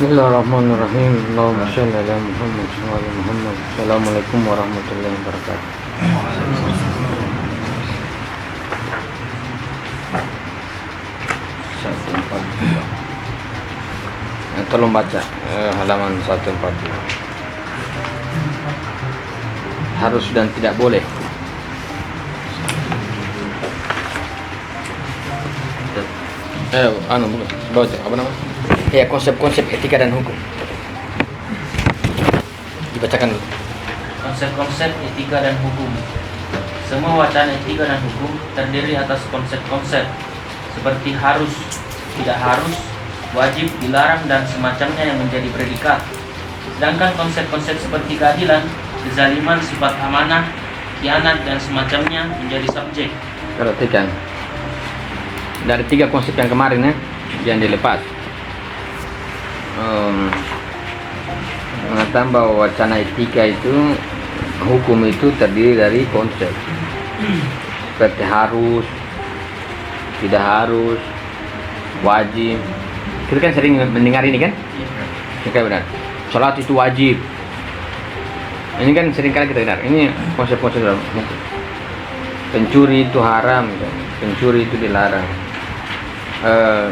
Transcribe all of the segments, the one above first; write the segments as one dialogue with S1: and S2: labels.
S1: Bismillahirrahmanirrahim. Allahumma shalli ala Muhammad wa ala Muhammad. Assalamualaikum warahmatullahi wabarakatuh. Tolong baca halaman 142. Harus dan tidak boleh. Baca apa nama? Ya, konsep-konsep etika dan hukum. Dibacakan dulu.
S2: Konsep-konsep etika dan hukum. Semua wacana etika dan hukum terdiri atas konsep-konsep seperti harus, tidak harus, wajib, dilarang, dan semacamnya yang menjadi predikat. Sedangkan konsep-konsep seperti keadilan, kezaliman, sifat amanah, khianat, dan semacamnya menjadi subjek.
S1: Perhatikan. Dari 3 konsep yang kemarin yang dilepas. Mengatakan bahwa wacana etika itu, hukum itu terdiri dari konsep seperti harus, tidak harus, wajib. Kita kan sering mendengar ini kan? Oke, benar. Salat itu wajib. Ini kan sering kali kita dengar. Ini konsep-konsep dalam hukum. Pencuri itu haram, pencuri itu dilarang.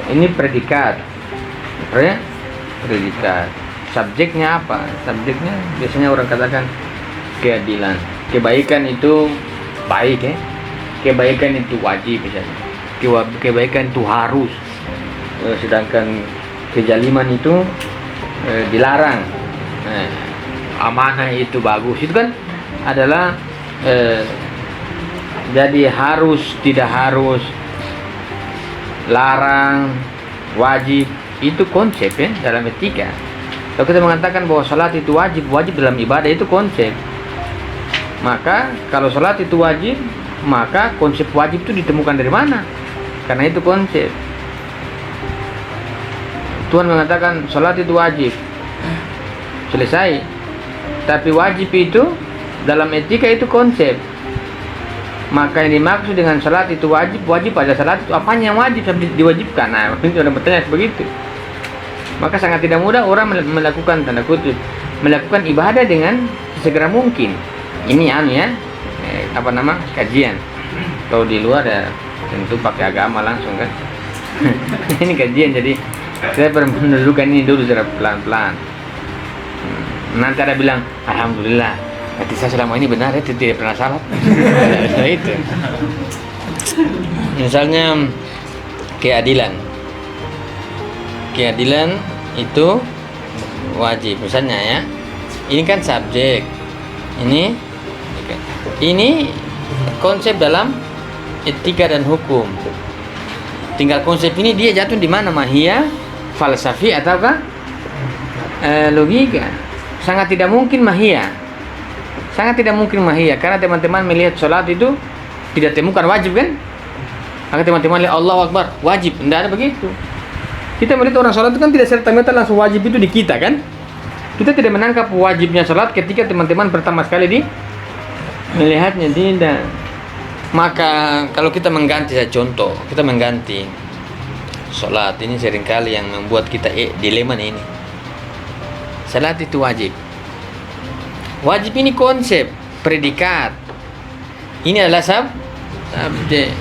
S1: Ini predikat. Predikat. Subjeknya apa? Subjeknya biasanya orang katakan keadilan. Kebaikan itu baik ya. Kebaikan itu wajib misalnya. Kebaikan itu harus. Sedangkan kezaliman itu dilarang. Amanah itu bagus. Itu kan adalah jadi harus, tidak harus, larang, wajib. Itu konsep ya dalam etika. Kalau kita mengatakan bahwa salat itu wajib dalam ibadah, itu konsep. Maka kalau salat itu wajib, maka konsep wajib itu ditemukan dari mana? Karena itu konsep. Tuhan mengatakan salat itu wajib. Selesai. Tapi wajib itu dalam etika itu konsep. Maka yang dimaksud dengan salat itu wajib pada salat itu apanya yang wajib sampai diwajibkan. Nah, mungkin orang bertanya begitu. Maka sangat tidak mudah orang melakukan tanda kutip melakukan ibadah dengan segera mungkin. Ini kajian. Kalau di luar ya tentu pakai agama langsung kan. Ini kajian, jadi saya perlu menunjukkan ini dulu secara pelan-pelan. Nanti ada bilang alhamdulillah, berarti saya selama ini benar ya, tidak pernah salah. Nah, itu. Misalnya keadilan itu wajib misalnya ya. Ini kan subjek. Ini konsep dalam etika dan hukum. Tinggal konsep ini dia jatuh di mana? Mahiyah, falsafi ataukah logika? Sangat tidak mungkin mahiyah. Karena teman-teman melihat sholat itu tidak temukan wajib kan? Maka teman-teman lihat Allahu Akbar, wajib. Tidak ada begitu. Kita melihat orang sholat itu kan tidak serta-merta langsung wajib itu di kita kan? Kita tidak menangkap wajibnya sholat ketika teman-teman pertama sekali melihatnya, tidak. Maka kalau kita mengganti, saya contoh, kita mengganti sholat ini seringkali yang membuat kita dilema ini. Sholat itu wajib. Wajib ini konsep, predikat. Ini adalah subjek.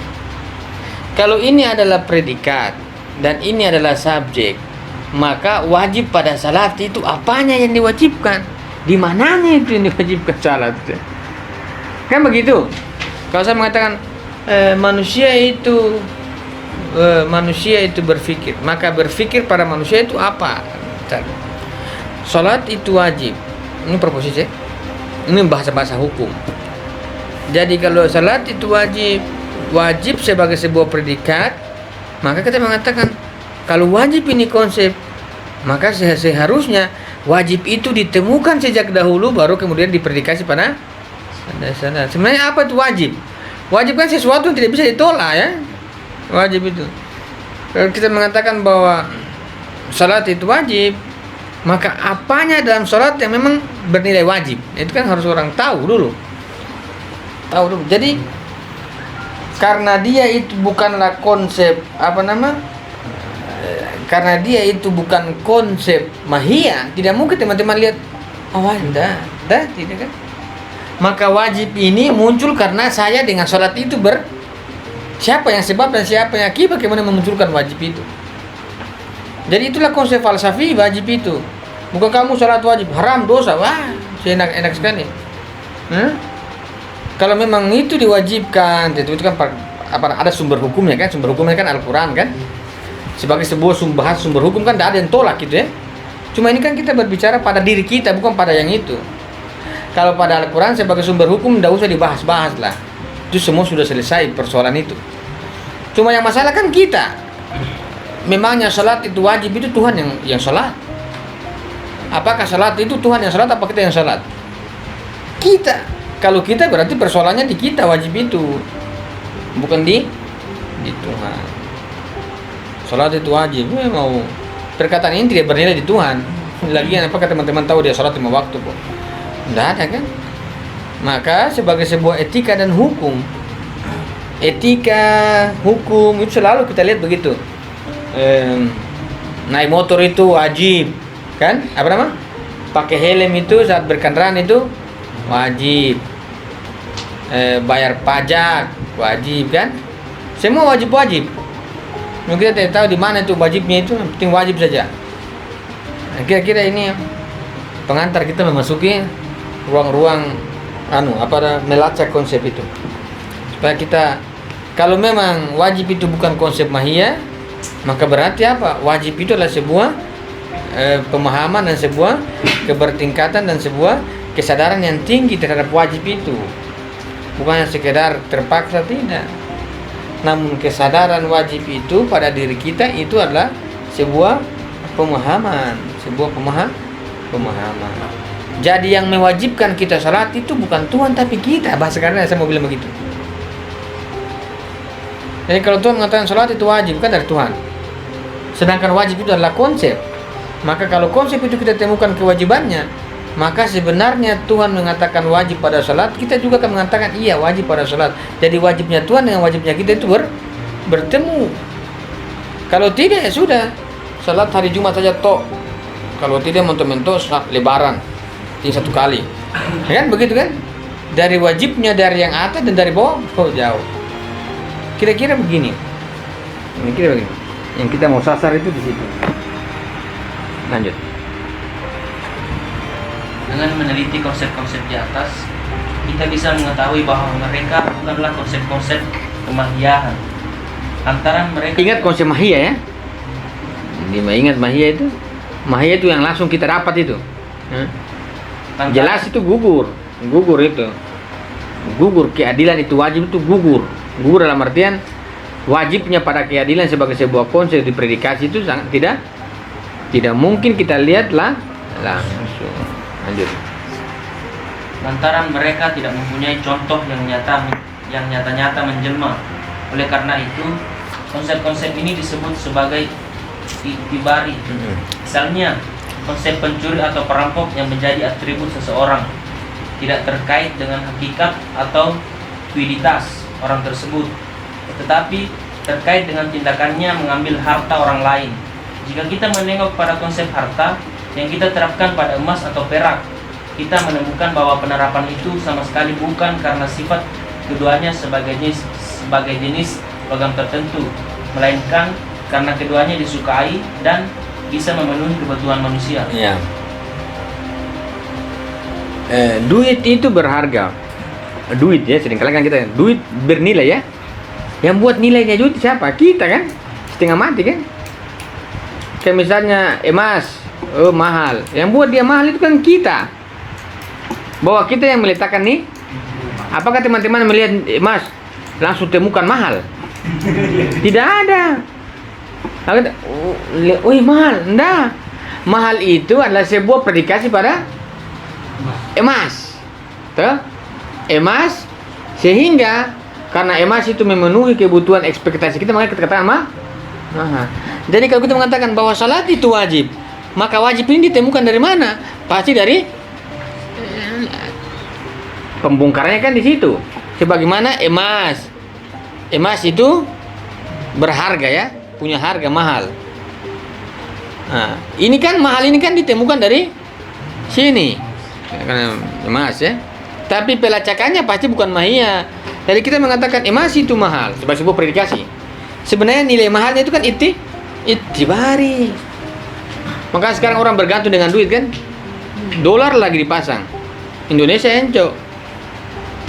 S1: Kalau ini adalah predikat dan ini adalah subjek, maka wajib pada salat itu apanya yang diwajibkan? Di mananya itu yang diwajibkan salat? Kan begitu. Kalau saya mengatakan manusia itu berpikir, maka berpikir pada manusia itu apa? Salat itu wajib. Ini proposisi. Ini bahasa-bahasa hukum. Jadi kalau salat itu wajib sebagai sebuah predikat, maka kita mengatakan kalau wajib ini konsep, maka seharusnya wajib itu ditemukan sejak dahulu baru kemudian dipredikasi pada salat. Sebenarnya apa itu wajib? Wajib kan sesuatu yang tidak bisa ditolak ya. Wajib itu. Kalau kita mengatakan bahwa salat itu wajib, maka apanya dalam salat yang memang bernilai wajib? Itu kan harus orang tahu dulu. Jadi karena dia itu bukanlah konsep karena dia itu bukan konsep mahiyah, tidak mungkin teman-teman lihat, oh tidak kan? Maka wajib ini muncul karena saya dengan sholat itu siapa yang sebab dan siapa yang akibat, bagaimana memunculkan wajib itu. Jadi itulah konsep falsafi wajib itu. Bukan kamu sholat wajib haram, dosa, wah enak sekali. Kalau memang itu diwajibkan, itu kan ada sumber hukumnya kan? Sumber hukumnya kan Al-Quran kan? Sebagai sebuah sumber hukum kan tidak ada yang tolak gitu ya. Cuma ini kan kita berbicara pada diri kita, bukan pada yang itu. Kalau pada Al-Quran sebagai sumber hukum tidak usah dibahas-bahas lah. Itu semua sudah selesai persoalan itu. Cuma yang masalah kan kita. Memangnya salat itu wajib, itu Tuhan yang salat. Apakah salat itu Tuhan yang salat, apa kita yang salat? Kita. Kalau kita berarti persoalannya di kita wajib itu, bukan di Tuhan. Salat itu wajib, mau perkataan ini tidak bernilai di Tuhan. Lagian apakah teman-teman tahu dia salat 5 waktu kok? Tidak ada kan? Maka sebagai sebuah etika dan hukum, itu selalu kita lihat begitu. Naik motor itu wajib, kan? Apa nama? Pakai helm itu saat berkendaraan itu wajib. Bayar pajak wajib kan? Semua wajib. Mungkin kita tidak tahu di mana itu wajibnya, itu yang penting wajib saja. Nah, kira-kira ini pengantar kita memasuki ruang-ruang melacak konsep itu. Supaya kita, kalau memang wajib itu bukan konsep mahiyah, maka berarti apa? Wajib itu adalah sebuah pemahaman dan sebuah kebertingkatan dan sebuah kesadaran yang tinggi terhadap wajib itu. Bukan sekedar terpaksa, tidak. Namun kesadaran wajib itu pada diri kita itu adalah sebuah pemahaman, pemahaman. Jadi yang mewajibkan kita salat itu bukan Tuhan tapi kita. Bahasa karena saya mau bilang begitu. Jadi kalau Tuhan mengatakan salat itu wajib, bukan dari Tuhan. Sedangkan wajib itu adalah konsep. Maka kalau konsep itu kita temukan kewajibannya, maka sebenarnya Tuhan mengatakan wajib pada salat, kita juga akan mengatakan iya wajib pada salat. Jadi wajibnya Tuhan dengan wajibnya kita itu bertemu. Kalau tidak ya sudah, salat hari Jumat saja toh. Kalau tidak mentok-mentok salat Lebaran tinggal 1 kali. Ya kan begitu kan? Dari wajibnya dari yang atas dan dari bawah jauh. Kira-kira begini. Yang kita mau sasar itu di situ. Lanjut.
S2: Dengan meneliti konsep-konsep di atas, kita bisa mengetahui bahwa mereka bukanlah konsep-konsep kemahiyahan. Antara mereka,
S1: ingat konsep mahiyah ya. Ingat mahiyah itu. Mahiyah itu yang langsung kita dapat itu. Jelas itu gugur itu. Gugur keadilan itu wajib itu gugur. Gugur dalam artian wajibnya pada keadilan sebagai sebuah konsep di predikasi itu sangat tidak mungkin kita lihatlah langsung. Lanjut.
S2: Lantaran mereka tidak mempunyai contoh yang nyata-nyata menjelma. Oleh karena itu, konsep-konsep ini disebut sebagai itibari. Misalnya, konsep pencuri atau perampok yang menjadi atribut seseorang tidak terkait dengan hakikat atau fluiditas orang tersebut, tetapi terkait dengan tindakannya mengambil harta orang lain. Jika kita menengok pada konsep harta yang kita terapkan pada emas atau perak, kita menemukan bahwa penerapan itu sama sekali bukan karena sifat keduanya sebagai jenis logam tertentu, melainkan karena keduanya disukai dan bisa memenuhi kebutuhan manusia.
S1: Ya. Duit itu berharga. Duit ya, seringkali kan kita duit bernilai ya. Yang buat nilainya duit siapa? Kita kan, setengah mati kan. Kayak misalnya emas, mahal. Yang buat dia mahal itu kan kita. Bahwa kita yang meletakkan nih. Apakah teman-teman melihat emas langsung temukan mahal? Tidak ada. Mahal. Enggak. Mahal itu adalah sebuah predikasi pada emas. Tuh? Emas, sehingga karena emas itu memenuhi kebutuhan ekspektasi kita, maka kita katakan mahal. Jadi kalau kita mengatakan bahwa salat itu wajib, maka wajib ini ditemukan dari mana? Pasti dari pembongkarannya kan di situ. Sebagaimana emas itu berharga ya, punya harga mahal. Nah, ini kan mahal ini kan ditemukan dari sini karena emas ya. Tapi pelacakannya pasti bukan mahia. Jadi kita mengatakan emas itu mahal sebagai sebuah predikasi. Sebenarnya nilai mahalnya itu kan itibari. Maka sekarang orang bergantung dengan duit kan. Dolar lagi dipasang. Indonesia encok.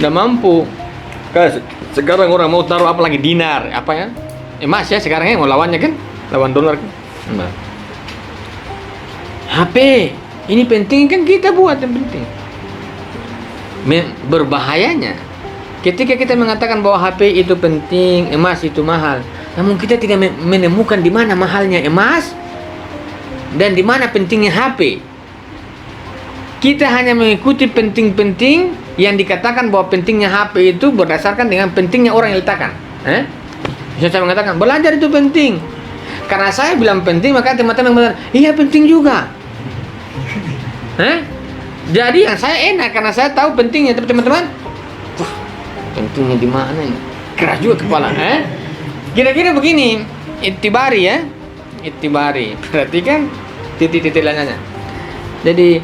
S1: Nggak mampu. Sekarang orang mau taruh apa lagi dinar, apa ya? Emas ya sekarang ya mau lawannya kan? Lawan dolar kan. Nah. HP ini penting kan kita buat yang penting. Berbahayanya ketika kita mengatakan bahwa HP itu penting, emas itu mahal, namun kita tidak menemukan di mana mahalnya emas dan di mana pentingnya HP. Kita hanya mengikuti penting-penting yang dikatakan bahwa pentingnya HP itu berdasarkan dengan pentingnya orang yang letakkan. Misalnya saya mengatakan belajar itu penting. Karena saya bilang penting, maka teman-teman bilang, iya penting juga. Jadi yang saya enak karena saya tahu pentingnya, tapi teman-teman, wah, pentingnya di mana ini? Keras juga kepala, Kira-kira begini, itibari ya. Itibari. Perhatikan titik-titik lainnya. Jadi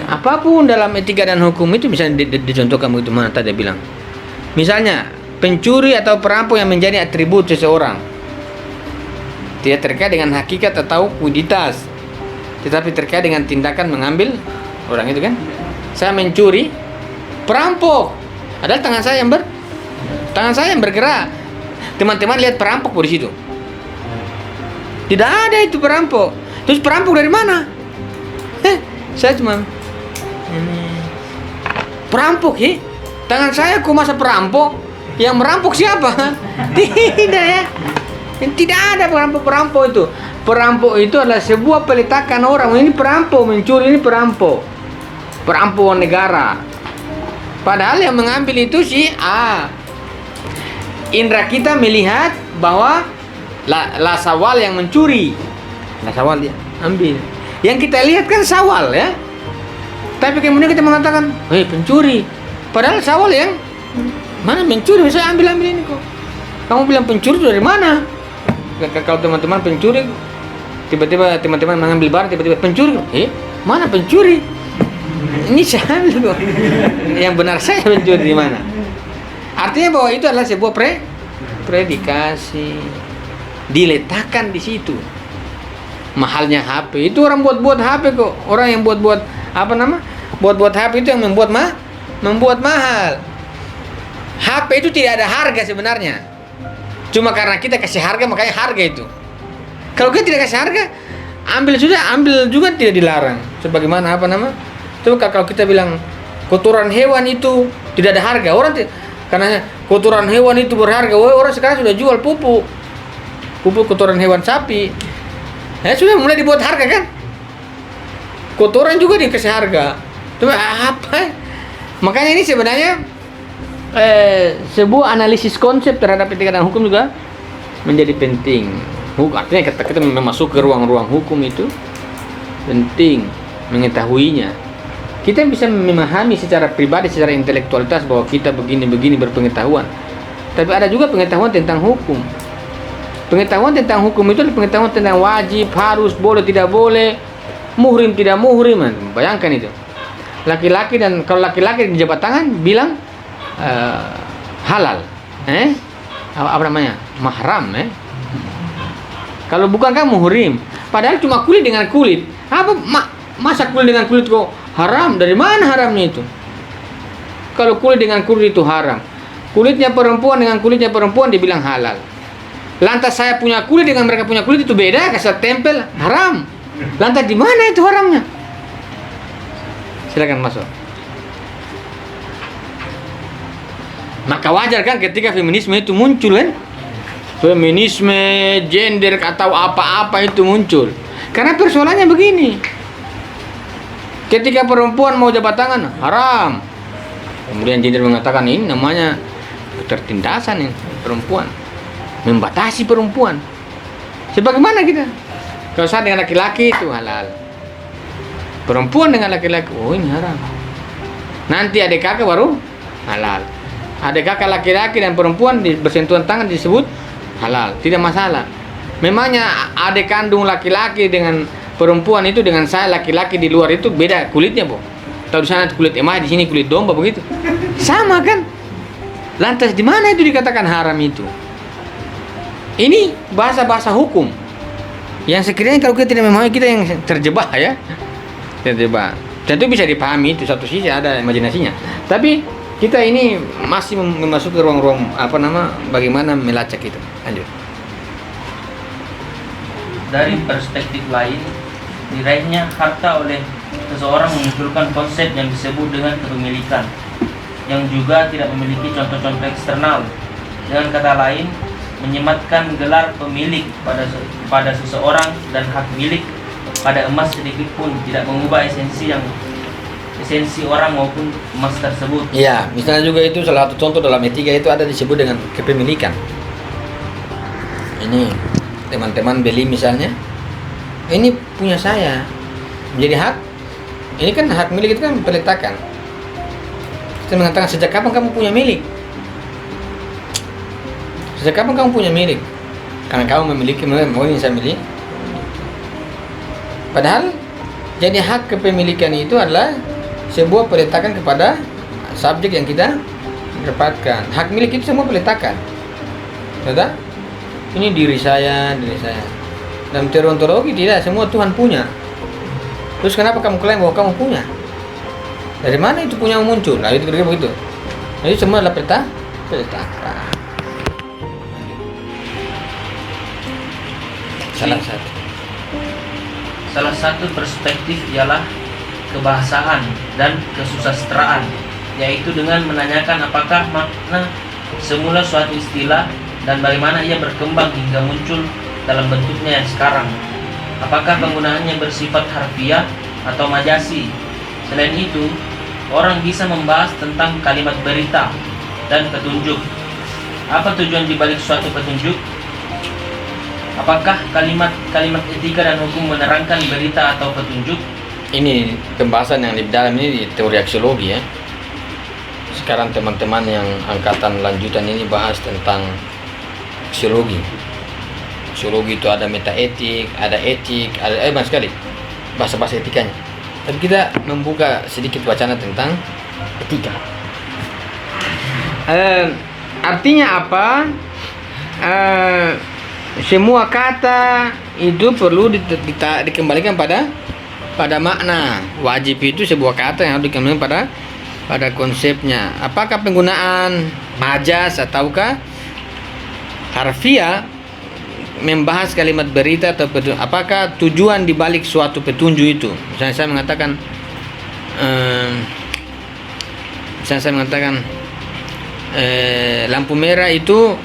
S1: apapun dalam etika dan hukum itu misalnya dicontohkan begitu mana tadi bilang. Misalnya, pencuri atau perampok yang menjadi atribut seseorang tidak terkait dengan hakikat atau kuiditas, tetapi terkait dengan tindakan mengambil orang itu kan. Saya mencuri, perampok. Adalah tangan saya yang bergerak. Teman-teman lihat perampok di situ. Tidak ada itu perampok. Terus perampok dari mana? Saya cuma perampok ya. Tangan saya kok masa perampok? Yang merampok siapa? Tidak ya. Tidak ada perampok itu. Perampok itu adalah sebuah peletakan orang. Ini perampok, mencuri ini perampok. Perampok negara. Padahal yang mengambil itu si A. Indra kita melihat bahwa Lasawal yang mencuri. Lasawal dia ambil. Yang kita lihat kan Sawal ya. Tapi kemudian kita mengatakan, pencuri. Padahal Sawal yang mana mencuri? Saya ambil ini kok. Kamu bilang pencuri dari mana? Kalau teman-teman pencuri, tiba-tiba teman-teman mengambil barang, tiba-tiba pencuri. Mana pencuri? Ini saya ambil kok. Yang benar saya mencuri di mana? Artinya bahwa itu adalah sebuah predikasi. Diletakkan di situ. Mahalnya HP itu orang buat HP kok. Orang yang buat buat HP itu yang membuat mahal. HP itu tidak ada harga sebenarnya. Cuma karena kita kasih harga makanya harga itu. Kalau kita tidak kasih harga, ambil juga tidak dilarang. Sebagaimana coba kalau kita bilang kotoran hewan itu tidak ada harga, orang karena kotoran hewan itu berharga. Orang sekarang sudah jual pupuk kotoran hewan sapi. Sudah mulai dibuat harga kan? Kotoran juga dikasih harga. Cuma apa? Makanya ini sebenarnya sebuah analisis konsep terhadap etika dan hukum juga menjadi penting. Artinya kita masuk ke ruang-ruang hukum itu penting mengetahuinya. Kita bisa memahami secara pribadi, secara intelektualitas bahwa kita begini-begini berpengetahuan. Tapi ada juga pengetahuan tentang hukum. Pengetahuan tentang hukum itu adalah pengetahuan tentang wajib, harus, boleh, tidak boleh, muhrim, tidak muhrim. Bayangkan itu. Laki-laki dan kalau laki-laki di jabat tangan bilang halal. Mahram. Kalau bukan kan muhrim. Padahal cuma kulit dengan kulit. Masa kulit dengan kulit kok haram? Dari mana haramnya itu? Kalau kulit dengan kulit itu haram. Kulitnya perempuan dengan kulitnya perempuan dibilang halal. Lantas saya punya kulit dengan mereka punya kulit itu beda, kasih tempel haram. Lantas di mana itu haramnya? Silakan masuk. Maka wajar kan ketika feminisme itu muncul kan? Feminisme, gender atau apa-apa itu muncul. Karena persoalannya begini. Ketika perempuan mau jabat tangan haram. Kemudian gender mengatakan ini namanya ketertindasan ini perempuan. Membatasi perempuan. Sebagaimana kita? Kalau saya dengan laki-laki itu halal. Perempuan dengan laki-laki, ini haram. Nanti adik kakak baru halal. Adik kakak laki-laki dan perempuan bersentuhan tangan disebut halal, tidak masalah. Memangnya adik kandung laki-laki dengan perempuan itu dengan saya laki-laki di luar itu beda kulitnya, Bu? Tahu di sana kulit emas, di sini kulit domba begitu. Sama kan? Lantas di mana itu dikatakan haram itu? Ini bahasa-bahasa hukum. Yang sekiranya kalau kita tidak memahami, kita yang terjebak ya. Terjebak. Tentu bisa dipahami, itu satu sisi ada imajinasinya. Tapi kita ini masih memasuki ruang-ruang bagaimana melacak itu. Lanjut.
S2: Dari perspektif lain, diraihnya harta oleh seseorang memunculkan konsep yang disebut dengan kepemilikan, yang juga tidak memiliki contoh-contoh eksternal. Dengan kata lain, menyematkan gelar pemilik pada seseorang dan hak milik pada emas sedikit pun tidak mengubah esensi orang maupun emas tersebut.
S1: Iya, misalnya juga itu salah satu contoh dalam etika itu ada disebut dengan kepemilikan. Ini teman-teman beli misalnya, ini punya saya, menjadi hak. Ini kan hak milik itu kan peletakan. Kita mengatakan sejak kapan kamu punya milik? Sejak kapan kamu punya milik? Karena kamu memiliki, mau ini saya milik. Padahal jadi hak kepemilikan itu adalah sebuah peletakan kepada subjek yang kita dapatkan. Hak milik itu semua peletakan. Betul? Ini diri saya. Dalam teori ontologi tidak, semua Tuhan punya. Terus kenapa kamu klaim bahwa kamu punya? Dari mana itu punya muncul? Nah itu kira-kira begitu. Jadi semua adalah peletakan.
S2: Salah satu perspektif ialah kebahasaan dan kesusastraan, yaitu dengan menanyakan apakah makna semula suatu istilah dan bagaimana ia berkembang hingga muncul dalam bentuknya yang sekarang. Apakah penggunaannya bersifat harfiah atau majasi? Selain itu, orang bisa membahas tentang kalimat berita dan petunjuk. Apa tujuan dibalik suatu petunjuk? Apakah kalimat etika dan hukum menerangkan berita atau petunjuk?
S1: Ini pembahasan yang lebih dalam ini di teori aksiologi ya. Sekarang teman-teman yang angkatan lanjutan ini bahas tentang aksiologi. Aksiologi itu ada metaetik, ada etik, ada banyak sekali bahasa-bahasa etikanya. Tapi kita membuka sedikit wacana tentang etika. Artinya apa? Semua kata itu perlu dikembalikan pada makna. Wajib itu sebuah kata yang harus dikembalikan pada konsepnya. Apakah penggunaan majas ataukah harfiah membahas kalimat berita atau petunjuk? Apakah tujuan dibalik suatu petunjuk itu? Misalnya saya mengatakan lampu merah itu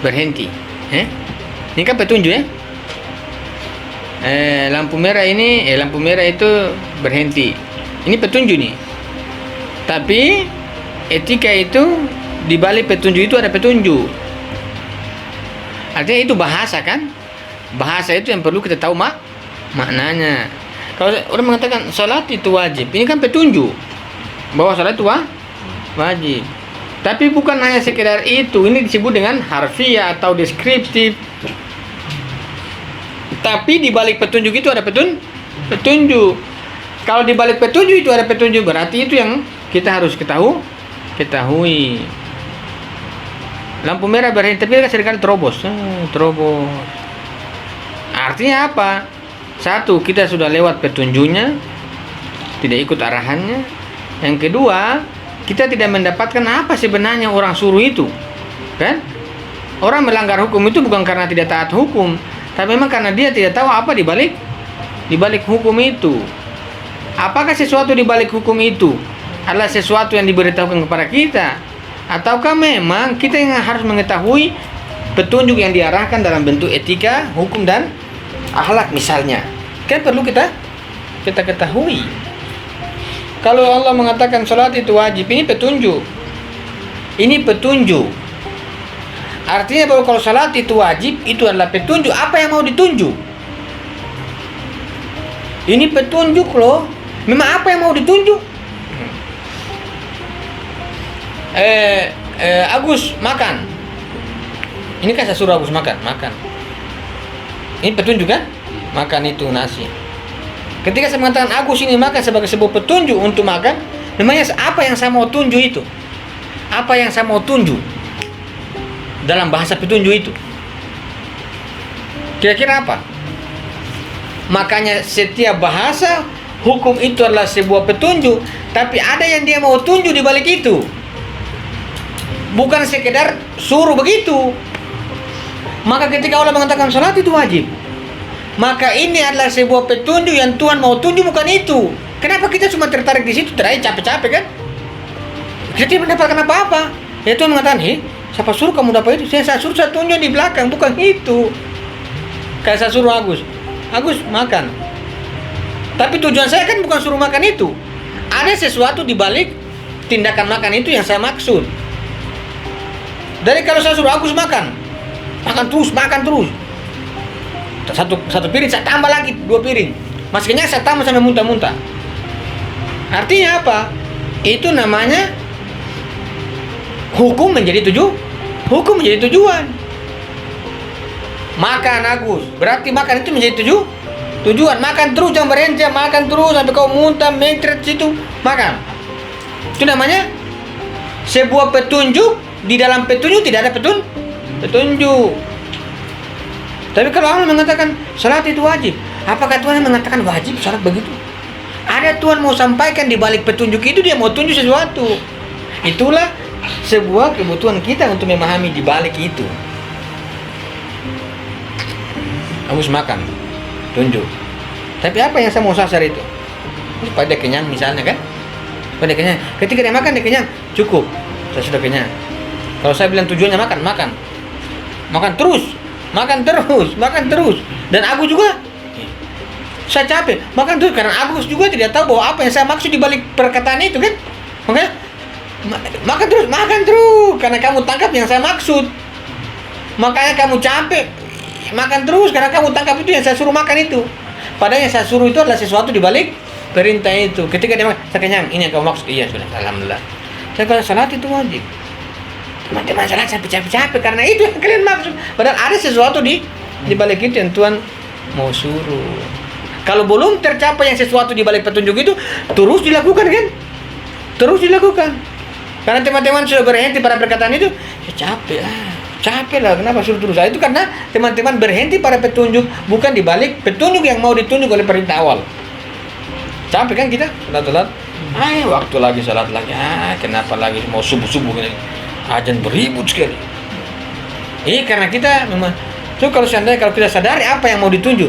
S1: berhenti. Ini kan petunjuk ya. Lampu merah itu berhenti. Ini petunjuk nih. Tapi etika itu di balik petunjuk itu ada petunjuk. Artinya itu bahasa kan? Bahasa itu yang perlu kita tahu maknanya. Kalau orang mengatakan salat itu wajib, ini kan petunjuk bahwa salat itu wajib. Tapi bukan hanya sekedar itu, ini disebut dengan harfiah atau deskriptif. Tapi di balik petunjuk itu ada petunjuk. Kalau di balik petunjuk itu ada petunjuk, berarti itu yang kita harus ketahui. Lampu merah berhenti, tapi kan seringkali terobos. Artinya apa? Satu, kita sudah lewat petunjuknya, tidak ikut arahannya. Yang kedua, kita tidak mendapatkan apa sebenarnya orang suruh itu, kan? Orang melanggar hukum itu bukan karena tidak taat hukum, tapi memang karena dia tidak tahu apa di balik hukum itu. Apakah sesuatu di balik hukum itu adalah sesuatu yang diberitahukan kepada kita, ataukah memang kita yang harus mengetahui petunjuk yang diarahkan dalam bentuk etika, hukum dan akhlak misalnya? Kan perlu kita ketahui. Kalau Allah mengatakan salat itu wajib, ini petunjuk. Artinya bahwa kalau salat itu wajib, itu adalah petunjuk. Apa yang mau ditunjuk? Ini petunjuk loh. Memang apa yang mau ditunjuk? Agus makan. Ini kan saya suruh Agus makan. Ini petunjuk kan? Makan itu nasi. Ketika saya mengatakan Agus ini makan sebagai sebuah petunjuk untuk makan, namanya apa yang saya mau tunjuk itu? Apa yang saya mau tunjuk dalam bahasa petunjuk itu? Kira-kira apa? Makanya setiap bahasa hukum itu adalah sebuah petunjuk, tapi ada yang dia mau tunjuk di balik itu. Bukan sekedar suruh begitu. Maka ketika Allah mengatakan salat itu wajib, maka ini adalah sebuah petunjuk yang Tuhan mau tunjuk, bukan itu. Kenapa kita cuma tertarik di situ, terakhir capek-capek kan? Kita tidak mendapatkan apa-apa. Ya Tuhan mengatakan, siapa suruh kamu dapat itu? Saya suruh, saya tunjuk di belakang, bukan itu. Kayak saya suruh Agus makan. Tapi tujuan saya kan bukan suruh makan itu. Ada sesuatu di balik tindakan makan itu yang saya maksud. Dari kalau saya suruh Agus makan terus. Satu piring saya tambah lagi 2 piring. Masih kenyang saya tambah sampai muntah-muntah. Artinya apa? Itu namanya hukum menjadi tujuan. Makan Agus, berarti makan itu menjadi tujuan. Makan terus, jangan berhenti, makan terus sampai kau muntah, metret situ, makan. Itu namanya sebuah petunjuk. Di dalam petunjuk tidak ada petunjuk. Tapi kalau Allah mengatakan salat itu wajib, apakah Tuhan mengatakan wajib salat begitu? Ada Tuhan mau sampaikan di balik petunjuk itu, dia mau tunjuk sesuatu. Itulah sebuah kebutuhan kita untuk memahami di balik itu. Harus makan, tunjuk. Tapi apa yang saya mau sasar itu? Supaya dia kenyang misalnya kan? Supaya dia kenyang. Ketika dia makan, dia kenyang. Cukup, saya sudah kenyang. Kalau saya bilang tujuannya makan terus. Dan Agus juga, saya capek, makan terus. Karena Agus juga tidak tahu bahwa apa yang saya maksud di balik perkataan itu kan? Oke? Makan terus. Karena kamu tangkap yang saya maksud. Makanya kamu capek. Makan terus karena kamu tangkap itu yang saya suruh makan itu. Padahal yang saya suruh itu adalah sesuatu di balik perintah itu. Ketika dia makan, saya kenyang, ini yang kamu maksud. Iya sudah, alhamdulillah. Saya kalau salat itu wajib. Teman-teman salat sampai capek-capek karena itu yang kalian maksud. Padahal ada sesuatu di balik itu yang Tuhan mau suruh. Kalau belum tercapai yang sesuatu di balik petunjuk itu, terus dilakukan kan? Karena teman-teman sudah berhenti pada perkataan itu, ya capek lah, kenapa suruh terus? Itu karena teman-teman berhenti pada petunjuk, bukan di balik petunjuk yang mau ditunjuk oleh perintah awal. Capek kan kita? Salat. Waktu lagi salat lagi. Kenapa lagi mau subuh-subuh ini? Azan beribut sekali. Ini karena kita memang. So kalau kita sadari apa yang mau ditunjuk.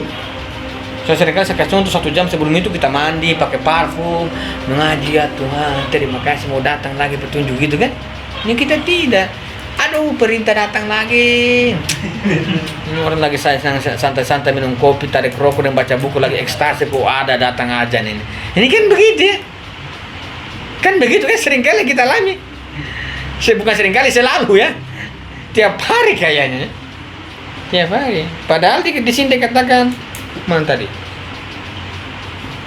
S1: Saya kasih contoh 1 jam sebelum itu kita mandi, pakai parfum, mengaji, ya Tuhan, terima kasih mau datang lagi petunjuk gitu kan? Ini kita tidak. Aduh, perintah datang lagi. Orang lagi santai-santai minum kopi, tarik rokok dan baca buku lagi ekstasi, kok ada datang azan ini. Ini kan begitu ya? Kan begitu kan seringkali kita alami. Bukan seringkali, selalu ya. Tiap hari kayaknya. Tiap hari. Padahal di sini dikatakan mana tadi?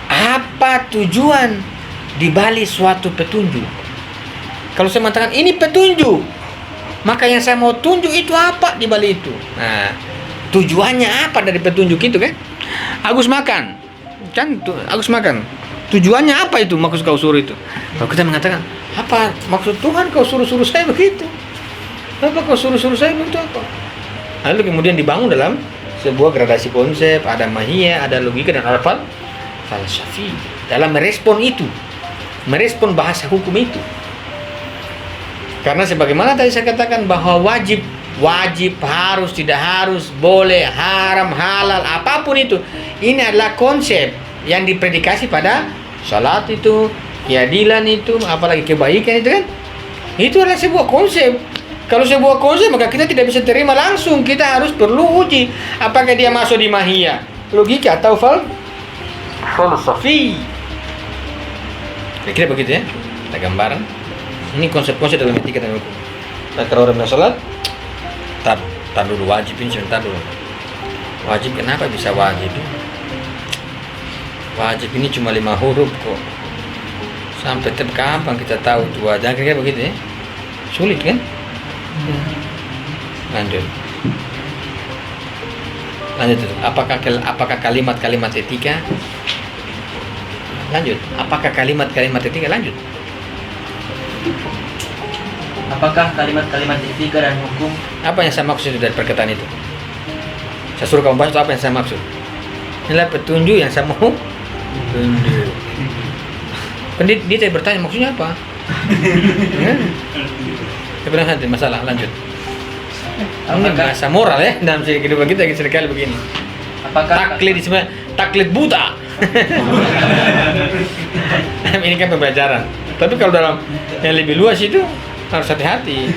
S1: Apa tujuan di balik suatu petunjuk? Kalau saya mengatakan ini petunjuk, maka yang saya mau tunjuk itu apa di balik itu? Nah, tujuannya apa dari petunjuk itu kan? Agus makan. Tujuannya apa itu maksud kau suruh itu? Kalau kita mengatakan, apa maksud Tuhan kau suruh-suruh saya begitu? Apa kau suruh-suruh saya begitu apa? Lalu kemudian dibangun dalam sebuah gradasi konsep, ada mahiyah, ada logika dan ada falsafi dalam merespon itu, merespon bahasa hukum itu. Karena sebagaimana tadi saya katakan bahwa wajib, harus, tidak harus, boleh, haram, halal, apapun itu, ini adalah konsep yang dipredikasi pada salat itu, keadilan itu, apalagi kebaikan itu kan. Itu adalah sebuah konsep. Kalau sebuah konsep maka kita tidak bisa terima langsung, kita harus perlu uji apakah dia masuk di mahiyah, logika atau falsafi. Kira-kira begitu ya, kita gambaran. Ini konsep-konsep dalam etika dan hukum. Nah, kalau orang salat, tar dulu wajib ini sebentar dulu. Wajib kenapa bisa wajib? Wajib ini cuma 5 huruf kok. Sampai kapan kita tahu itu wajib? Kira-kira begitu ya. Sulit kan? Lanjut. Lanjut itu. Apakah kalimat-kalimat etika? Lanjut. Apakah kalimat-kalimat etika? Lanjut.
S2: Apakah kalimat-kalimat etika dan hukum?
S1: Apa yang saya maksud dari perkataan itu? Saya suruh kamu bahas itu apa yang saya maksud. Inilah petunjuk yang saya mau tunjuk. Kan dia tadi bertanya maksudnya apa? Saya bilang nanti masalah, lanjut. Ini bahasa moral ya dalam kehidupan kita seringkali begini.
S2: Apakah
S1: Taklid buta. Ini kan pembelajaran. Tapi kalau dalam yang lebih luas itu harus hati-hati.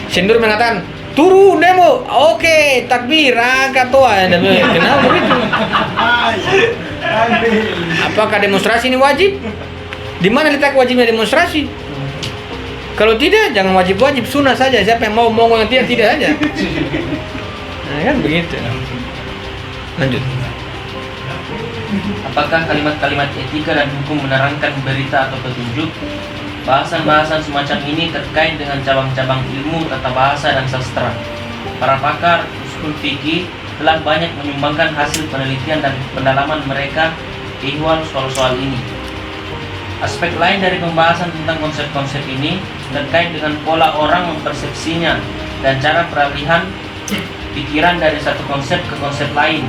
S1: Sindur mengatakan turun demo, oke, takbir, angkat toa. Kenapa begitu? Apakah demonstrasi ini wajib? Di mana letak wajibnya demonstrasi? Kalau tidak, jangan wajib-wajib, sunnah saja. Siapa yang mau yang tidak aja. Nah, kan begitu. Lanjut.
S2: Apakah kalimat-kalimat etika dan hukum menerangkan berita atau petunjuk? Bahasan-bahasan semacam ini terkait dengan cabang-cabang ilmu tata bahasa dan sastra. Para pakar usul fikih telah banyak menyumbangkan hasil penelitian dan pendalaman mereka ihwal soal-soal ini. Aspek lain dari pembahasan tentang konsep-konsep ini terkait dengan pola orang mempersepsinya dan cara peralihan pikiran dari satu konsep ke konsep lain.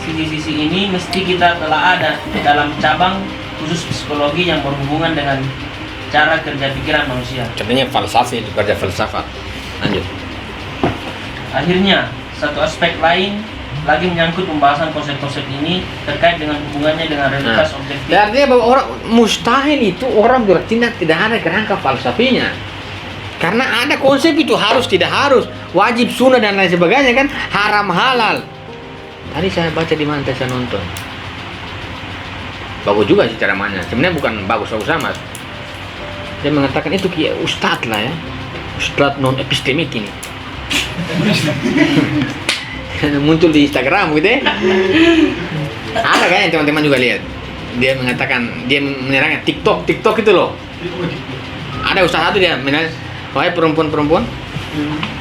S2: Sisi-sisi ini mesti kita telah ada dalam cabang khusus psikologi yang berhubungan dengan cara kerja pikiran manusia.
S1: Contohnya falsafah itu kerja filsafat. Lanjut.
S2: Akhirnya, satu aspek lain lagi menyangkut pembahasan konsep-konsep ini terkait dengan hubungannya dengan realitas objektif.
S1: Artinya bahwa orang mustahil itu orang bertindak tidak ada kerangka falsafinya. Karena ada konsep itu harus tidak harus, wajib sunnah dan lain sebagainya kan, haram halal. Tadi saya baca di mana saya nonton. Bagus juga sih cara mainnya. Sebenarnya bukan bagus-bagus amat. Dia mengatakan itu kayak ustadz lah ya, ustadz non epistemik ini. Muncul di Instagram gitu ya. Ada kan yang teman-teman juga lihat. Dia mengatakan, dia menerangkan TikTok itu loh. Ada usaha satu dia menerangkan, wahai perempuan-perempuan,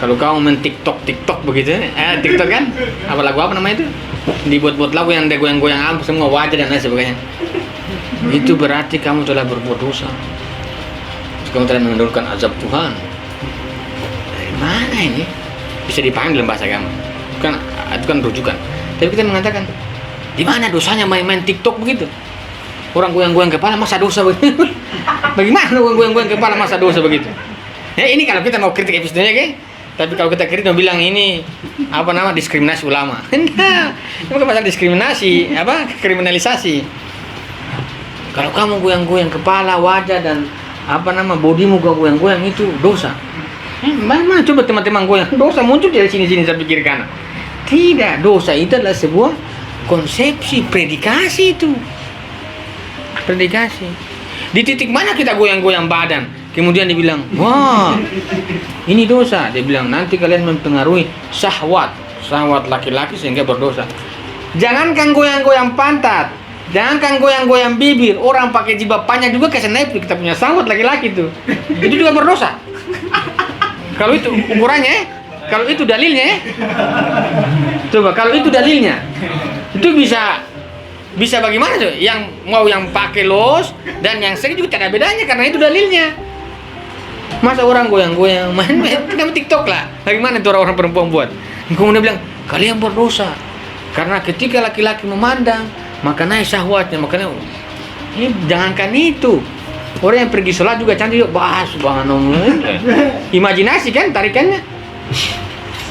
S1: kalau kamu main TikTok begitu, TikTok kan, apa lagu apa namanya itu? Dibuat-buat lagu yang ada goyang-goyang alam semua wajah dan lain sebagainya. Itu berarti kamu telah berbuat dosa. Kamu telah menundurkan azab Tuhan. Dari mana ini? Bisa dipahami dalam bahasa kamu. Itu kan rujukan. Tapi kita mengatakan, di mana dosanya main-main TikTok begitu? Orang goyang-goyang kepala masa dosa begitu? Bagaimana orang goyang-goyang kepala masa dosa begitu? Ya ini kalau kita mau kritik episodenya, kan? Tapi kalau kita kritik mau bilang ini apa nama diskriminasi ulama. Nah, itu bukan masalah diskriminasi, kriminalisasi. Kalau kamu goyang-goyang kepala, wajah dan bodimu goyang-goyang itu dosa. Mana coba teman-teman goyang dosa muncul dari sini saya pikirkan. Tidak, dosa itu adalah sebuah konsepsi, predikasi itu. Predikasi. Di titik mana kita goyang-goyang badan, kemudian dibilang, wah, ini dosa. Dia bilang, nanti kalian mempengaruhi syahwat laki-laki sehingga berdosa. Jangankan goyang-goyang pantat, jangankan goyang-goyang bibir, orang pakai jilbab panjang juga kayak Netflix, kita punya syahwat laki-laki itu. Itu juga berdosa. Kalau itu ukurannya, kalau itu dalilnya, coba kalau itu dalilnya, itu bisa bagaimana tuh? Yang mau yang pakai los dan yang sering juga tidak ada bedanya karena itu dalilnya. Masa orang goyang-goyang main TikTok lah? Bagaimana itu orang perempuan buat? Kemudian bilang kalian berdosa karena ketika laki-laki memandang maka naik syahwatnya, makanya ini jangankan itu. Orang yang pergi sholat juga cantik juga, subhanallah. Imajinasi kan tarikannya.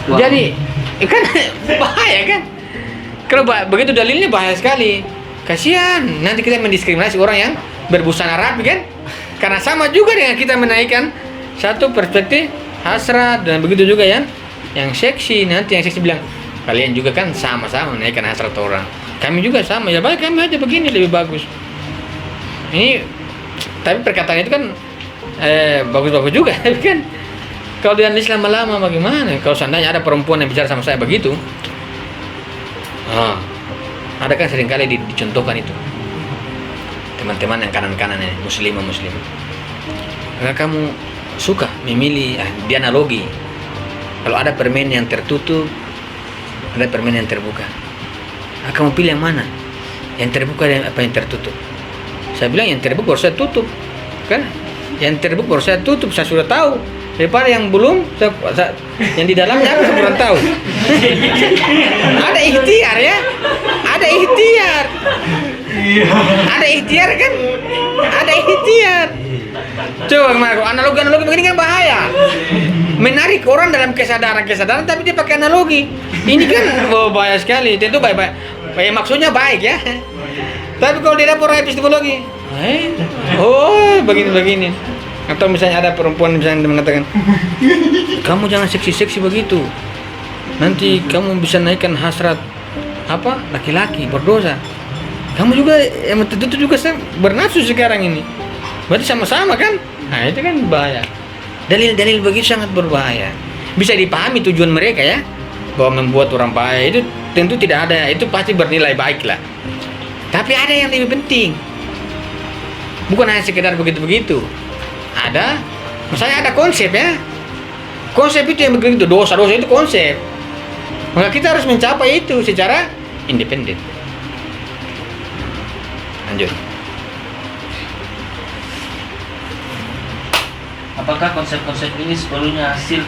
S1: Wow. Jadi kan bahaya kan. Kalau begitu dalilnya bahaya sekali. Kasihan, nanti kita mendiskriminasi orang yang berbusana rapi kan. Karena sama juga dengan kita menaikkan satu perspektif hasrat dan begitu juga yang seksi. Nanti yang seksi bilang, kalian juga kan sama-sama menaikkan hasrat orang. Kami juga sama, ya baik kami aja begini lebih bagus. Ini tapi perkataan itu kan bagus-bagus juga kan. Kalau dengan Islam lama bagaimana? Kalau seandainya ada perempuan yang bicara sama saya begitu, ada kan seringkali dicontohkan itu teman-teman yang kanan-kanan ini, muslim. Maka kamu suka memilih di analogi. Kalau ada permen yang tertutup, ada permen yang terbuka. Kamu pilih yang mana? Yang terbuka dan apa yang tertutup? Saya bilang yang terbuka baru saya tutup, kan? Yang terbuka baru saya tutup, saya sudah tahu. Daripada yang belum, yang di dalamnya aku kurang tahu. Ada ikhtiar ya, ada ikhtiar, ada ikhtiar kan, ada ikhtiar. Coba kemarin analogi begini kan bahaya. Menarik orang dalam kesadaran, tapi dia pakai analogi. Ini kan bahaya sekali. Tentu baik. Maksudnya baik ya. Tapi kalau dia dapur epistemologi, begini. Atau misalnya ada perempuan misalnya mengatakan, kamu jangan seksi-seksi begitu. Nanti kamu bisa naikkan hasrat laki-laki berdosa. Kamu juga itu juga bernafsu sekarang ini. Berarti sama-sama kan? Nah, itu kan bahaya. Dalil-dalil begitu sangat berbahaya. Bisa dipahami tujuan mereka ya, bahwa membuat orang bahaya itu tentu tidak ada, itu pasti bernilai baik lah. Tapi ada yang lebih penting. Bukan hanya sekedar begitu-begitu. Ada, misalnya ada konsep ya. Konsep itu yang begitu, dosa itu konsep. Maka kita harus mencapai itu secara independen. Lanjut.
S2: Apakah konsep-konsep ini sepenuhnya hasil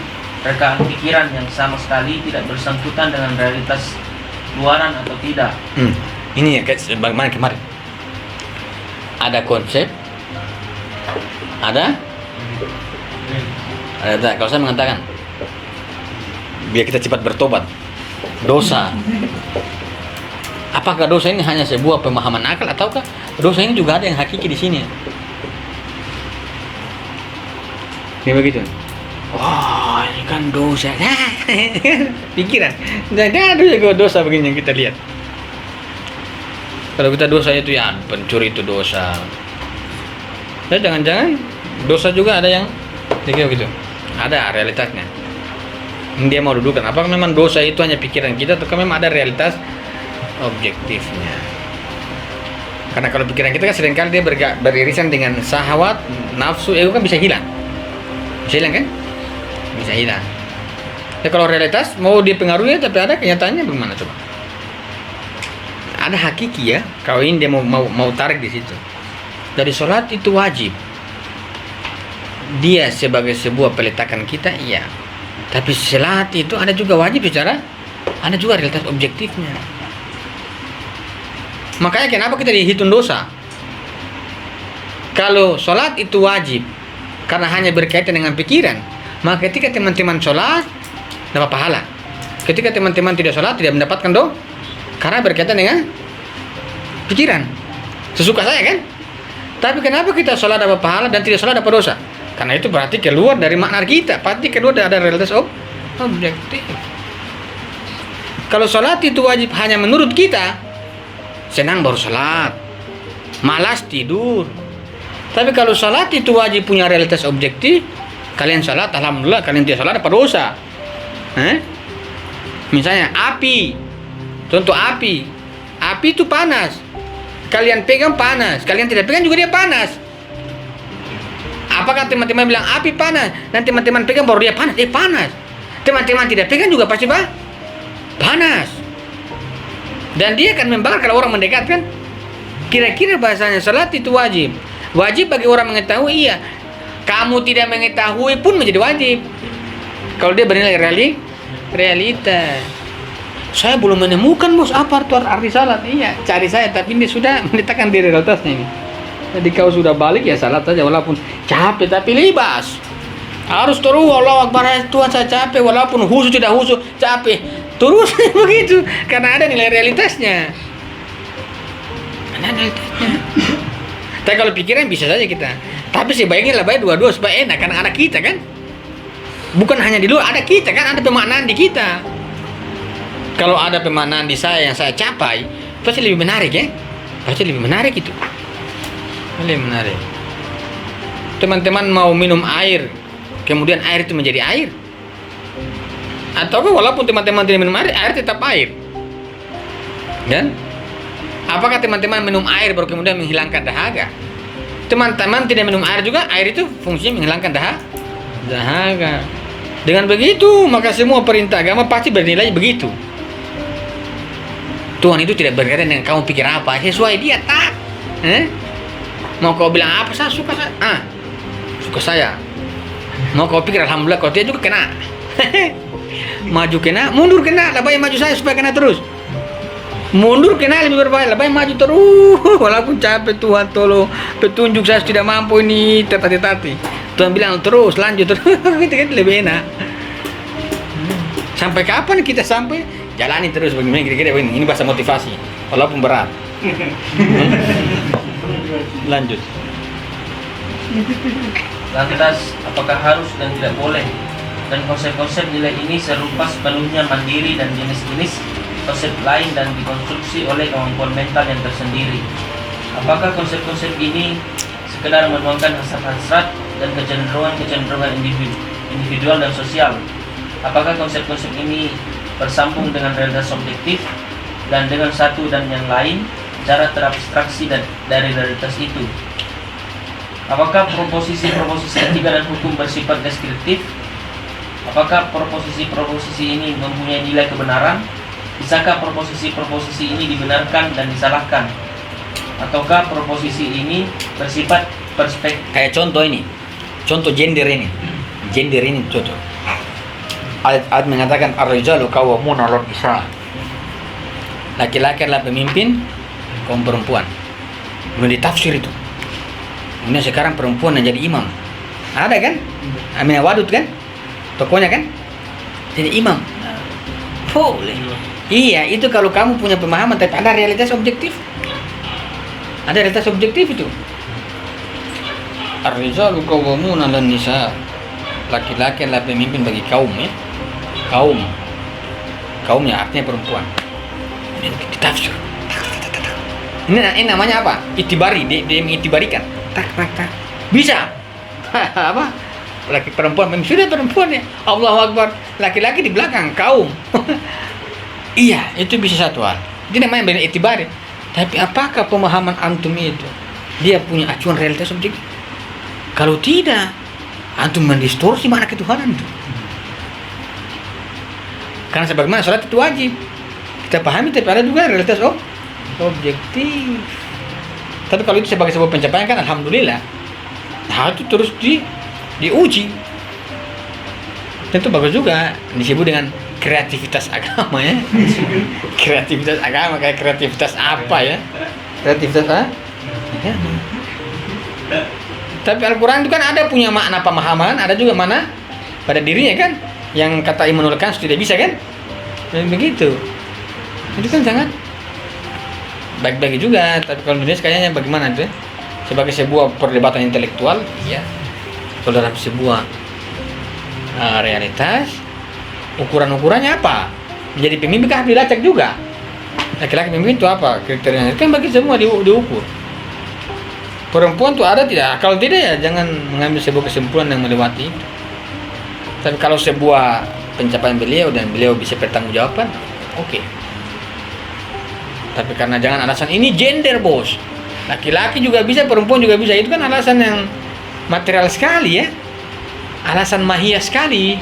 S2: rekaan pikiran yang sama sekali tidak bersangkutan dengan realitas luaran atau tidak?
S1: Ini ya bagaimana kemarin. Ada konsep, ada tak? Kalau saya mengatakan, biar kita cepat bertobat, dosa. Apakah dosa ini hanya sebuah pemahaman akal ataukah dosa ini juga ada yang hakiki di sini? Ini begitu. Wah, ini kan dosa. Pikiran. Ada juga dosa begini yang kita lihat. Kalau kita dosa itu ya pencuri itu dosa. Dan jangan-jangan dosa juga ada yang begitu. Ada realitasnya. Dia mau dudukan. Apakah memang dosa itu hanya pikiran kita atau memang ada realitas objektifnya? Karena kalau pikiran kita kan seringkali dia beririsan dengan syahwat, nafsu, ego kan bisa hilang. Bisa hilang kan? Bisa hilang. Ya kalau realitas mau dipengaruhi tapi ada kenyataannya bagaimana coba? Ada hakiki ya. Kalau ini dia mau tarik di situ. Dari sholat itu wajib. Dia sebagai sebuah peletakan kita iya. Tapi sholat itu ada juga wajib secara, ada juga realitas objektifnya. Makanya kenapa kita dihitung dosa? Kalau sholat itu wajib karena hanya berkaitan dengan pikiran, maka ketika teman-teman sholat dapat pahala. Ketika teman-teman tidak sholat tidak mendapatkan doa karena berkaitan dengan pikiran. Sesuka saya kan? Tapi kenapa kita sholat dapat pahala dan tidak sholat dapat dosa? Karena itu berarti keluar dari makna kita. Pasti keluar dari ada realitas objektif. Kalau sholat itu wajib hanya menurut kita, senang baru sholat, malas tidur. Tapi kalau sholat itu wajib punya realitas objektif, kalian sholat, alhamdulillah. Kalian tidak sholat dapat dosa. Misalnya api, contoh api itu panas. Kalian pegang panas, kalian tidak pegang juga dia panas. Apakah teman-teman bilang api panas dan teman-teman pegang baru dia panas? Panas. Teman-teman tidak pegang juga pasti panas. Dan dia akan membakar kalau orang mendekat kan. Kira-kira bahasanya salat itu wajib. Wajib bagi orang mengetahui iya. Kamu tidak mengetahui pun menjadi wajib. Kalau dia bernilai realita. Saya belum menemukan bos apa arti salat. Iya, cari saya tapi ini sudah meletakkan di realitasnya ini. Jadi kau sudah balik ya salat saja walaupun capek tapi libas. Harus terus Allahu Akbar Tuhan saya capek walaupun khusyuk tidak khusyuk capek. Terus begitu karena ada nilai realitasnya. Ada realitasnya. Tapi kalau pikiran bisa saja kita. Tapi sebaiknya lebih dua-dua supaya enak karena ada kita kan. Bukan hanya di luar, ada kita kan, ada pemaknaan di kita. Kalau ada pemaknaan di saya yang saya capai, pasti lebih menarik ya. Pasti lebih menarik itu. Lebih menarik. Teman-teman mau minum air, kemudian air itu menjadi air. Atau walaupun teman-teman tidak minum air, air tetap air. Dan apakah teman-teman minum air baru kemudian menghilangkan dahaga? Teman-teman tidak minum air juga, air itu fungsinya menghilangkan dahaga. Dengan begitu, maka semua perintah agama pasti bernilai begitu. Tuhan itu tidak berkaitan dengan kamu pikir apa, sesuai dia tak. Mau kau bilang apa, saya suka suka saya. Mau kau pikir alhamdulillah, kalau dia juga kena. Maju kena, mundur kena, lebih baik maju saya supaya kena terus. Mundur kena lebih berbahaya, lebih baik maju terus. Walaupun capek, Tuhan tolong petunjuk, saya tidak mampu ini, tati. Tuhan bilang terus, lanjut terus. Gitu kan lebih enak. Sampai kapan kita sampai? Jalani terus bagaimana kira-kira begini. Ini bahasa motivasi, walaupun berat. Lanjut.
S2: Lantas, apakah harus dan tidak boleh? Dan konsep-konsep nilai ini serupa sepenuhnya mandiri dan jenis-jenis konsep lain dan dikonstruksi oleh kemampuan mental yang tersendiri. Apakah konsep-konsep ini sekedar menuangkan hasrat-hasrat dan kecenderungan-kecenderungan individual dan sosial? Apakah konsep-konsep ini bersambung dengan realitas objektif dan dengan satu dan yang lain cara terabstraksi dari realitas itu? Apakah proposisi-proposisi etika dan hukum bersifat deskriptif? Apakah proposisi-proposisi ini mempunyai nilai kebenaran? Bisakah proposisi-proposisi ini dibenarkan dan disalahkan? Ataukah proposisi ini bersifat perspektif?
S1: Kayak contoh ini, contoh gender ini contoh. Ayat mengatakan ar-rijalu qawwamuna 'alan nisa. Laki-laki adalah pemimpin, kaum perempuan. Belum ditafsir itu. Kemudian sekarang perempuan yang jadi imam. Ada kan? Aminah Wadud kan? Tokonya kan? Jadi imam. Boleh. Iya, itu kalau kamu punya pemahaman, tapi ada realitas objektif. Ada realitas objektif itu. Ar-rijalu qawwamuna 'alan nisa. Laki-laki adalah pemimpin bagi kaum ya. Kaumnya artinya perempuan. Ini ditafsir. Ini namanya apa? Itibari, dia mengitibarikan. Tak. Bisa. Apa? Laki perempuan, sudah perempuan ya. Allahu Akbar. Laki-laki di belakang kaum. Iya, itu bisa satu hal. Itu namanya benar itibari. Tapi apakah pemahaman antum itu dia punya acuan realitas objektif? Kalau tidak, antum mendistorsi makna ketuhanan itu. Karena sebagaimana sholat itu wajib, kita pahami, tapi ada juga realitas objektif. Tapi kalau itu sebagai sebuah pencapaian kan alhamdulillah. Hal itu terus diuji. Tentu bagus juga disebut dengan kreativitas agama ya. Kreativitas agama kayak kreativitas apa ya? Kreativitas apa? Ya. Tapi Al-Quran itu kan ada punya makna pemahaman, ada juga mana pada dirinya kan. Yang kata Immanuel Kant tidak bisa kan? Dan begitu. Itu kan sangat baik-baik juga. Tapi kalau Indonesia kayaknya bagaimana itu? Sebagai sebuah perdebatan intelektual, ya. Kalau dalam sebuah realitas, ukuran-ukurannya apa? Menjadi pemimpin kan harus dilacak juga. Laki-laki pemimpin itu apa? Kriterianya kan bagi semua diukur. Perempuan tuh ada tidak? Kalau tidak ya jangan mengambil sebuah kesimpulan yang melewati. Tapi kalau sebuah pencapaian beliau dan beliau bisa bertanggungjawabkan, oke. Tapi karena jangan alasan ini gender bos, laki-laki juga bisa, perempuan juga bisa, itu kan alasan yang material sekali ya, alasan mahia sekali,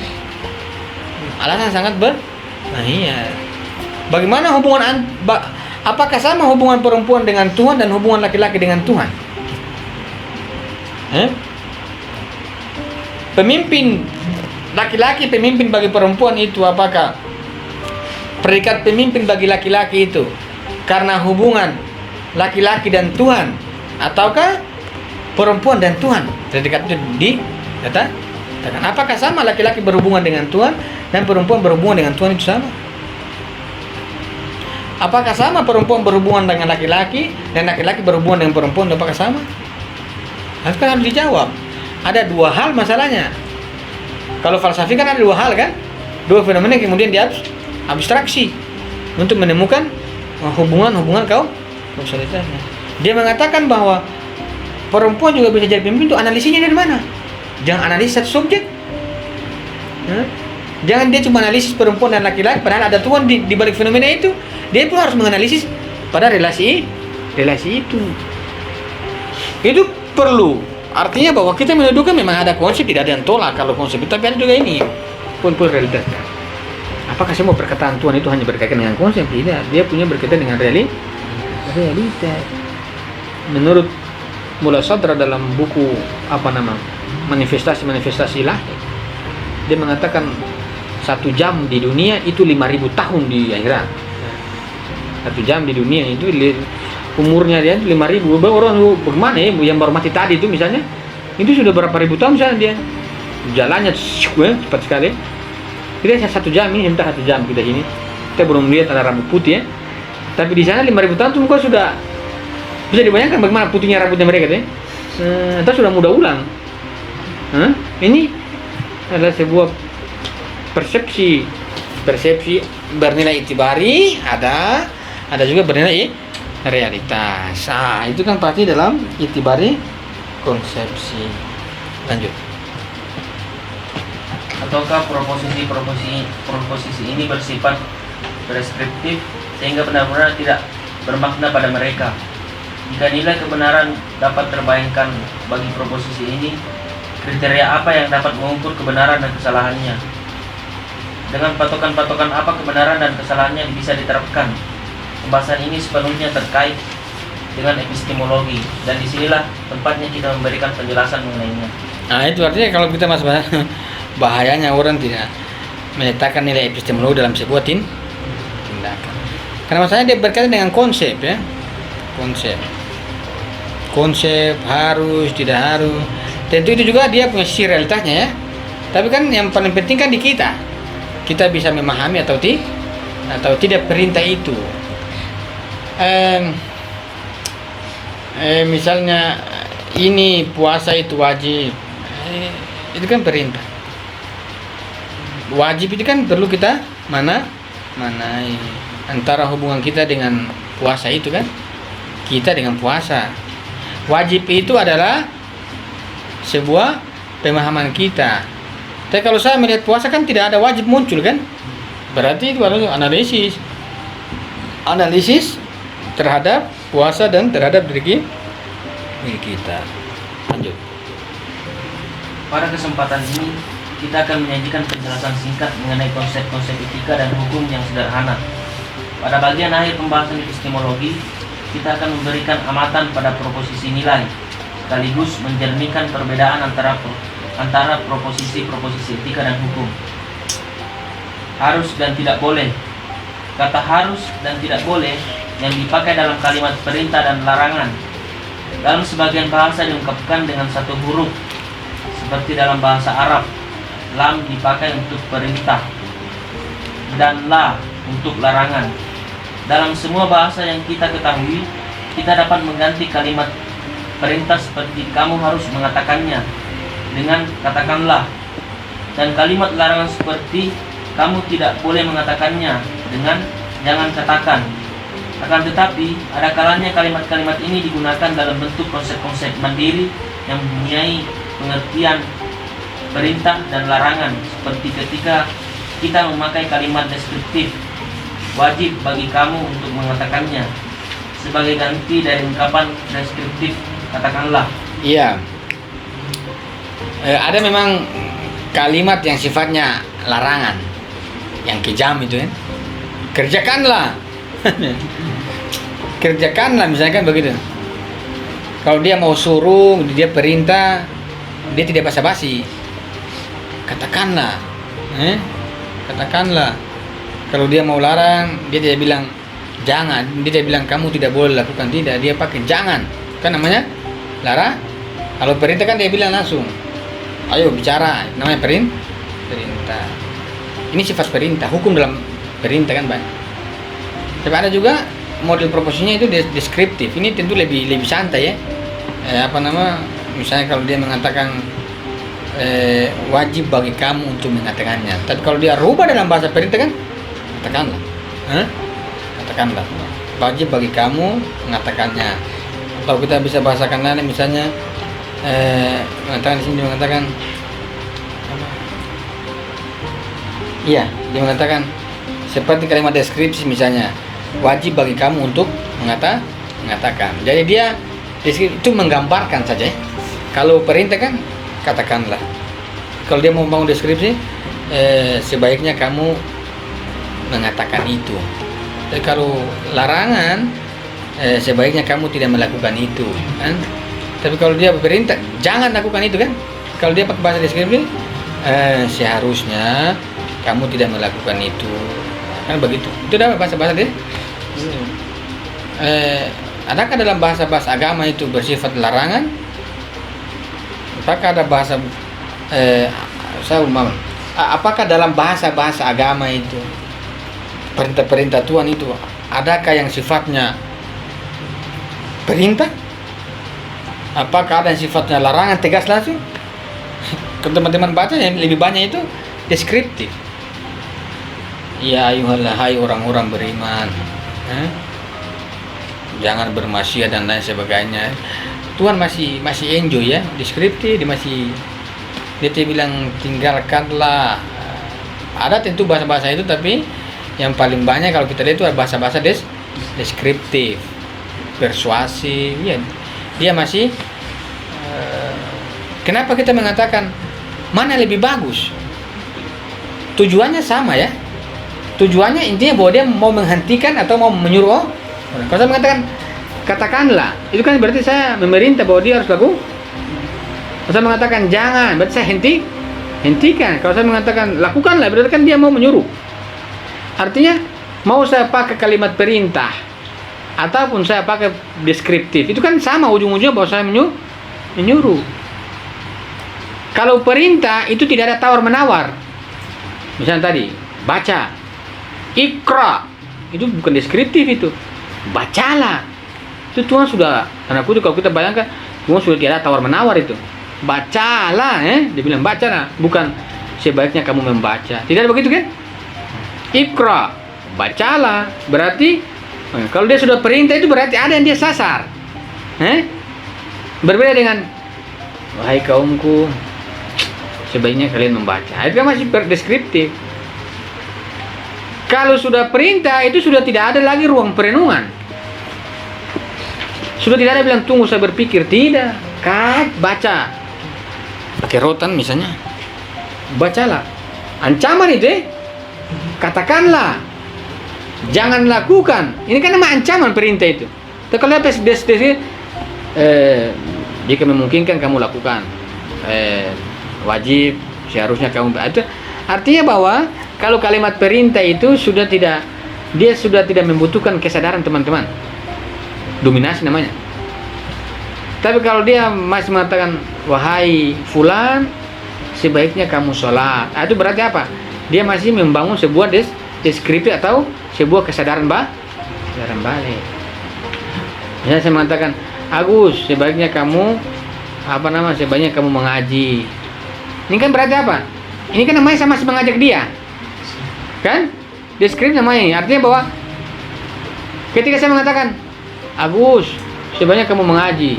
S1: alasan sangat bermahia. Bagaimana hubungan apakah sama hubungan perempuan dengan Tuhan dan hubungan laki-laki dengan Tuhan? Pemimpin laki-laki, pemimpin bagi perempuan itu apakah predikat pemimpin bagi laki-laki itu karena hubungan laki-laki dan Tuhan, ataukah perempuan dan Tuhan? Predikat itu dikatakan apakah sama laki-laki berhubungan dengan Tuhan dan perempuan berhubungan dengan Tuhan itu sama? Apakah sama perempuan berhubungan dengan laki-laki dan laki-laki berhubungan dengan perempuan? Apakah sama? Harus dijawab. Ada dua hal masalahnya. Kalau falsafi kan ada dua hal kan, dua fenomena yang kemudian diabstraksi untuk menemukan hubungan kausalitasnya. Dia mengatakan bahwa perempuan juga bisa jadi pemimpin, itu analisisnya dari mana? Jangan analisis satu subjek. Jangan dia cuma analisis perempuan dan laki-laki, padahal ada Tuhan di balik fenomena itu. Dia pun harus menganalisis pada relasi itu. Itu perlu. Artinya bahwa kita menuduhkan memang ada konsep, tidak ada yang tolak kalau konsep itu, tapi ada juga ini pun realitasnya. apakah semua perkataan Tuhan itu hanya berkaitan dengan konsep? Tidak, dia punya berkaitan dengan realita. Menurut Mullah Sadra dalam buku manifestasi ilahi, dia mengatakan 1 jam di dunia itu 5.000 tahun di akhirat. 1 jam di dunia itu umurnya dia 5.000. Orang bagaimana ya, yang baru mati tadi itu misalnya, itu sudah berapa ribu tahun misalnya dia jalannya cepat sekali. Kita 1 jam ini, entah 1 jam kita ini, kita belum lihat ada rambut putih ya, tapi di sana 5.000 tahun itu muka sudah bisa dibayangkan bagaimana putihnya rambutnya mereka deh. Entah sudah muda ulang. Ini adalah sebuah persepsi bernilai itibari, ada juga bernilai realitas. Itu kan pasti dalam itibari konsepsi. Lanjut.
S2: Ataukah proposisi ini bersifat preskriptif sehingga benar-benar tidak bermakna pada mereka? Jika nilai kebenaran dapat terbayangkan bagi proposisi ini, kriteria apa yang dapat mengukur kebenaran dan kesalahannya? Dengan patokan-patokan apa kebenaran dan kesalahannya bisa diterapkan? Pembahasan ini sepenuhnya terkait dengan epistemologi, dan disinilah tempatnya kita memberikan penjelasan mengenainya.
S1: Nah, itu artinya kalau kita masuk bahayanya orang tidak meletakkan nilai epistemologi dalam sebuah tindakan. Karena masalahnya dia berkaitan dengan konsep ya. Konsep harus, tidak harus. Tentu itu juga dia punya sisi realitasnya ya. Tapi kan yang paling penting kan di kita. Kita bisa memahami atau tidak perintah itu. Misalnya ini puasa itu wajib. Itu kan perintah. Wajib itu kan perlu kita manai antara hubungan kita dengan puasa itu kan, kita dengan puasa. Wajib itu adalah sebuah pemahaman kita. Tapi kalau saya melihat puasa kan tidak ada wajib muncul kan, berarti itu adalah analisis terhadap puasa dan terhadap diri kita. Lanjut.
S2: Pada kesempatan ini kita akan menyajikan penjelasan singkat mengenai konsep-konsep etika dan hukum yang sederhana. Pada bagian akhir pembahasan epistemologi, kita akan memberikan amatan pada proposisi nilai, sekaligus menjernihkan perbedaan antara proposisi-proposisi etika dan hukum. Harus dan tidak boleh. Kata harus dan tidak boleh yang dipakai dalam kalimat perintah dan larangan, dalam sebagian bahasa diungkapkan dengan satu huruf, seperti dalam bahasa Arab. Lam dipakai untuk perintah dan la untuk larangan. Dalam semua bahasa yang kita ketahui, kita dapat mengganti kalimat perintah seperti kamu harus mengatakannya dengan katakanlah, dan kalimat larangan seperti kamu tidak boleh mengatakannya dengan jangan katakan. Akan tetapi, ada kalanya kalimat-kalimat ini digunakan dalam bentuk konsep-konsep mandiri yang mempunyai pengertian perintah dan larangan, seperti ketika kita memakai kalimat deskriptif, wajib bagi kamu untuk mengatakannya, sebagai ganti dari ungkapan deskriptif, katakanlah.
S1: Iya. Ada memang kalimat yang sifatnya larangan, yang kejam itu kan. Kerjakanlah. Kerjakanlah misalkan begitu. Kalau dia mau suruh, dia perintah, dia tidak basa-basi. Katakanlah. Katakanlah. Kalau dia mau larang, dia tidak bilang jangan, dia tidak bilang kamu tidak boleh lakukan, tidak, dia pakai jangan. Kan namanya larang. Kalau perintah kan dia bilang langsung, ayo bicara, namanya perintah. Ini sifat perintah, hukum dalam perintah kan banyak. Tapi ada juga model proposisinya itu deskriptif. Ini tentu lebih santai ya. Misalnya kalau dia mengatakan wajib bagi kamu untuk mengatakannya. Tapi kalau dia rubah dalam bahasa perintah kan, katakanlah. Katakanlah. Wajib bagi kamu mengatakannya. Atau kita bisa bahasakan lain misalnya mengatakan di sini dia mengatakan iya, dia mengatakan seperti kalimat deskripsi misalnya, wajib bagi kamu untuk mengatakan. Jadi dia itu menggambarkan saja. Kalau perintah kan katakanlah. Kalau dia mau bangun deskripsi, sebaiknya kamu mengatakan itu. Jadi kalau larangan, sebaiknya kamu tidak melakukan itu, kan? Tapi kalau dia perintah, jangan lakukan itu, kan? Kalau dia pakai bahasa deskriptif, seharusnya kamu tidak melakukan itu, kan begitu. Itu adalah bahasa-bahasa deh. Adakah dalam bahasa-bahasa agama itu bersifat larangan? Apakah ada bahasa apakah dalam bahasa-bahasa agama itu perintah-perintah Tuhan itu adakah yang sifatnya perintah? Apakah ada yang sifatnya larangan tegas langsung? Kalau teman-teman baca yang lebih banyak itu deskriptif. Ya ayuhallahai orang-orang beriman, jangan bermaksiat dan lain sebagainya. Tuhan masih enjoy ya, deskriptif, dia bilang tinggalkanlah. Ada tentu bahasa-bahasa itu, tapi yang paling banyak kalau kita lihat itu bahasa-bahasa deskriptif, persuasif. Ya, dia masih. Kenapa kita mengatakan mana lebih bagus? Tujuannya sama ya. Tujuannya intinya bahwa dia mau menghentikan atau mau menyuruh. Kalau saya mengatakan katakanlah, itu kan berarti saya memerintah bahwa dia harus lakukan. Kalau saya mengatakan jangan, berarti saya hentikan. Kalau saya mengatakan lakukanlah, berarti kan dia mau menyuruh. Artinya mau saya pakai kalimat perintah ataupun saya pakai deskriptif, itu kan sama ujung-ujungnya bahwa saya menyuruh. Kalau perintah itu tidak ada tawar-menawar. Misalnya tadi, baca, ikra, itu bukan deskriptif itu. Bacalah. Itu Tuhan sudah, anakku itu kalau kita bayangkan, Tuhan sudah tidak ada tawar-menawar itu. Bacalah, dia bilang bacalah, bukan sebaiknya kamu membaca. Tidak ada begitu kan? Ikra, bacalah. Berarti kalau dia sudah perintah itu berarti ada yang dia sasar. Berbeda dengan wahai kaumku, sebaiknya kalian membaca. Itu kan masih deskriptif. Kalau sudah perintah itu sudah tidak ada lagi ruang perenungan. Sudah tidak ada bilang tunggu saya berpikir, tidak. Baca. Pakai rotan misalnya. Bacalah. Ancaman itu katakanlah. Jangan lakukan. Ini kan nama ancaman perintah itu. Tapi kalau jika memungkinkan kamu lakukan. Wajib, seharusnya kamu itu artinya bahwa kalau kalimat perintah itu sudah tidak membutuhkan kesadaran teman-teman. Dominasi namanya. Tapi kalau dia masih mengatakan wahai fulan, sebaiknya kamu sholat, itu berarti apa? Dia masih membangun sebuah deskriptif atau sebuah kesadaran balik. Ya, saya mengatakan Agus, sebaiknya kamu mengaji. Ini kan berarti apa? Ini kan namanya saya masih mengajak dia, kan? Deskriptif namanya. Artinya bahwa ketika saya mengatakan Agus, sebaiknya kamu mengaji,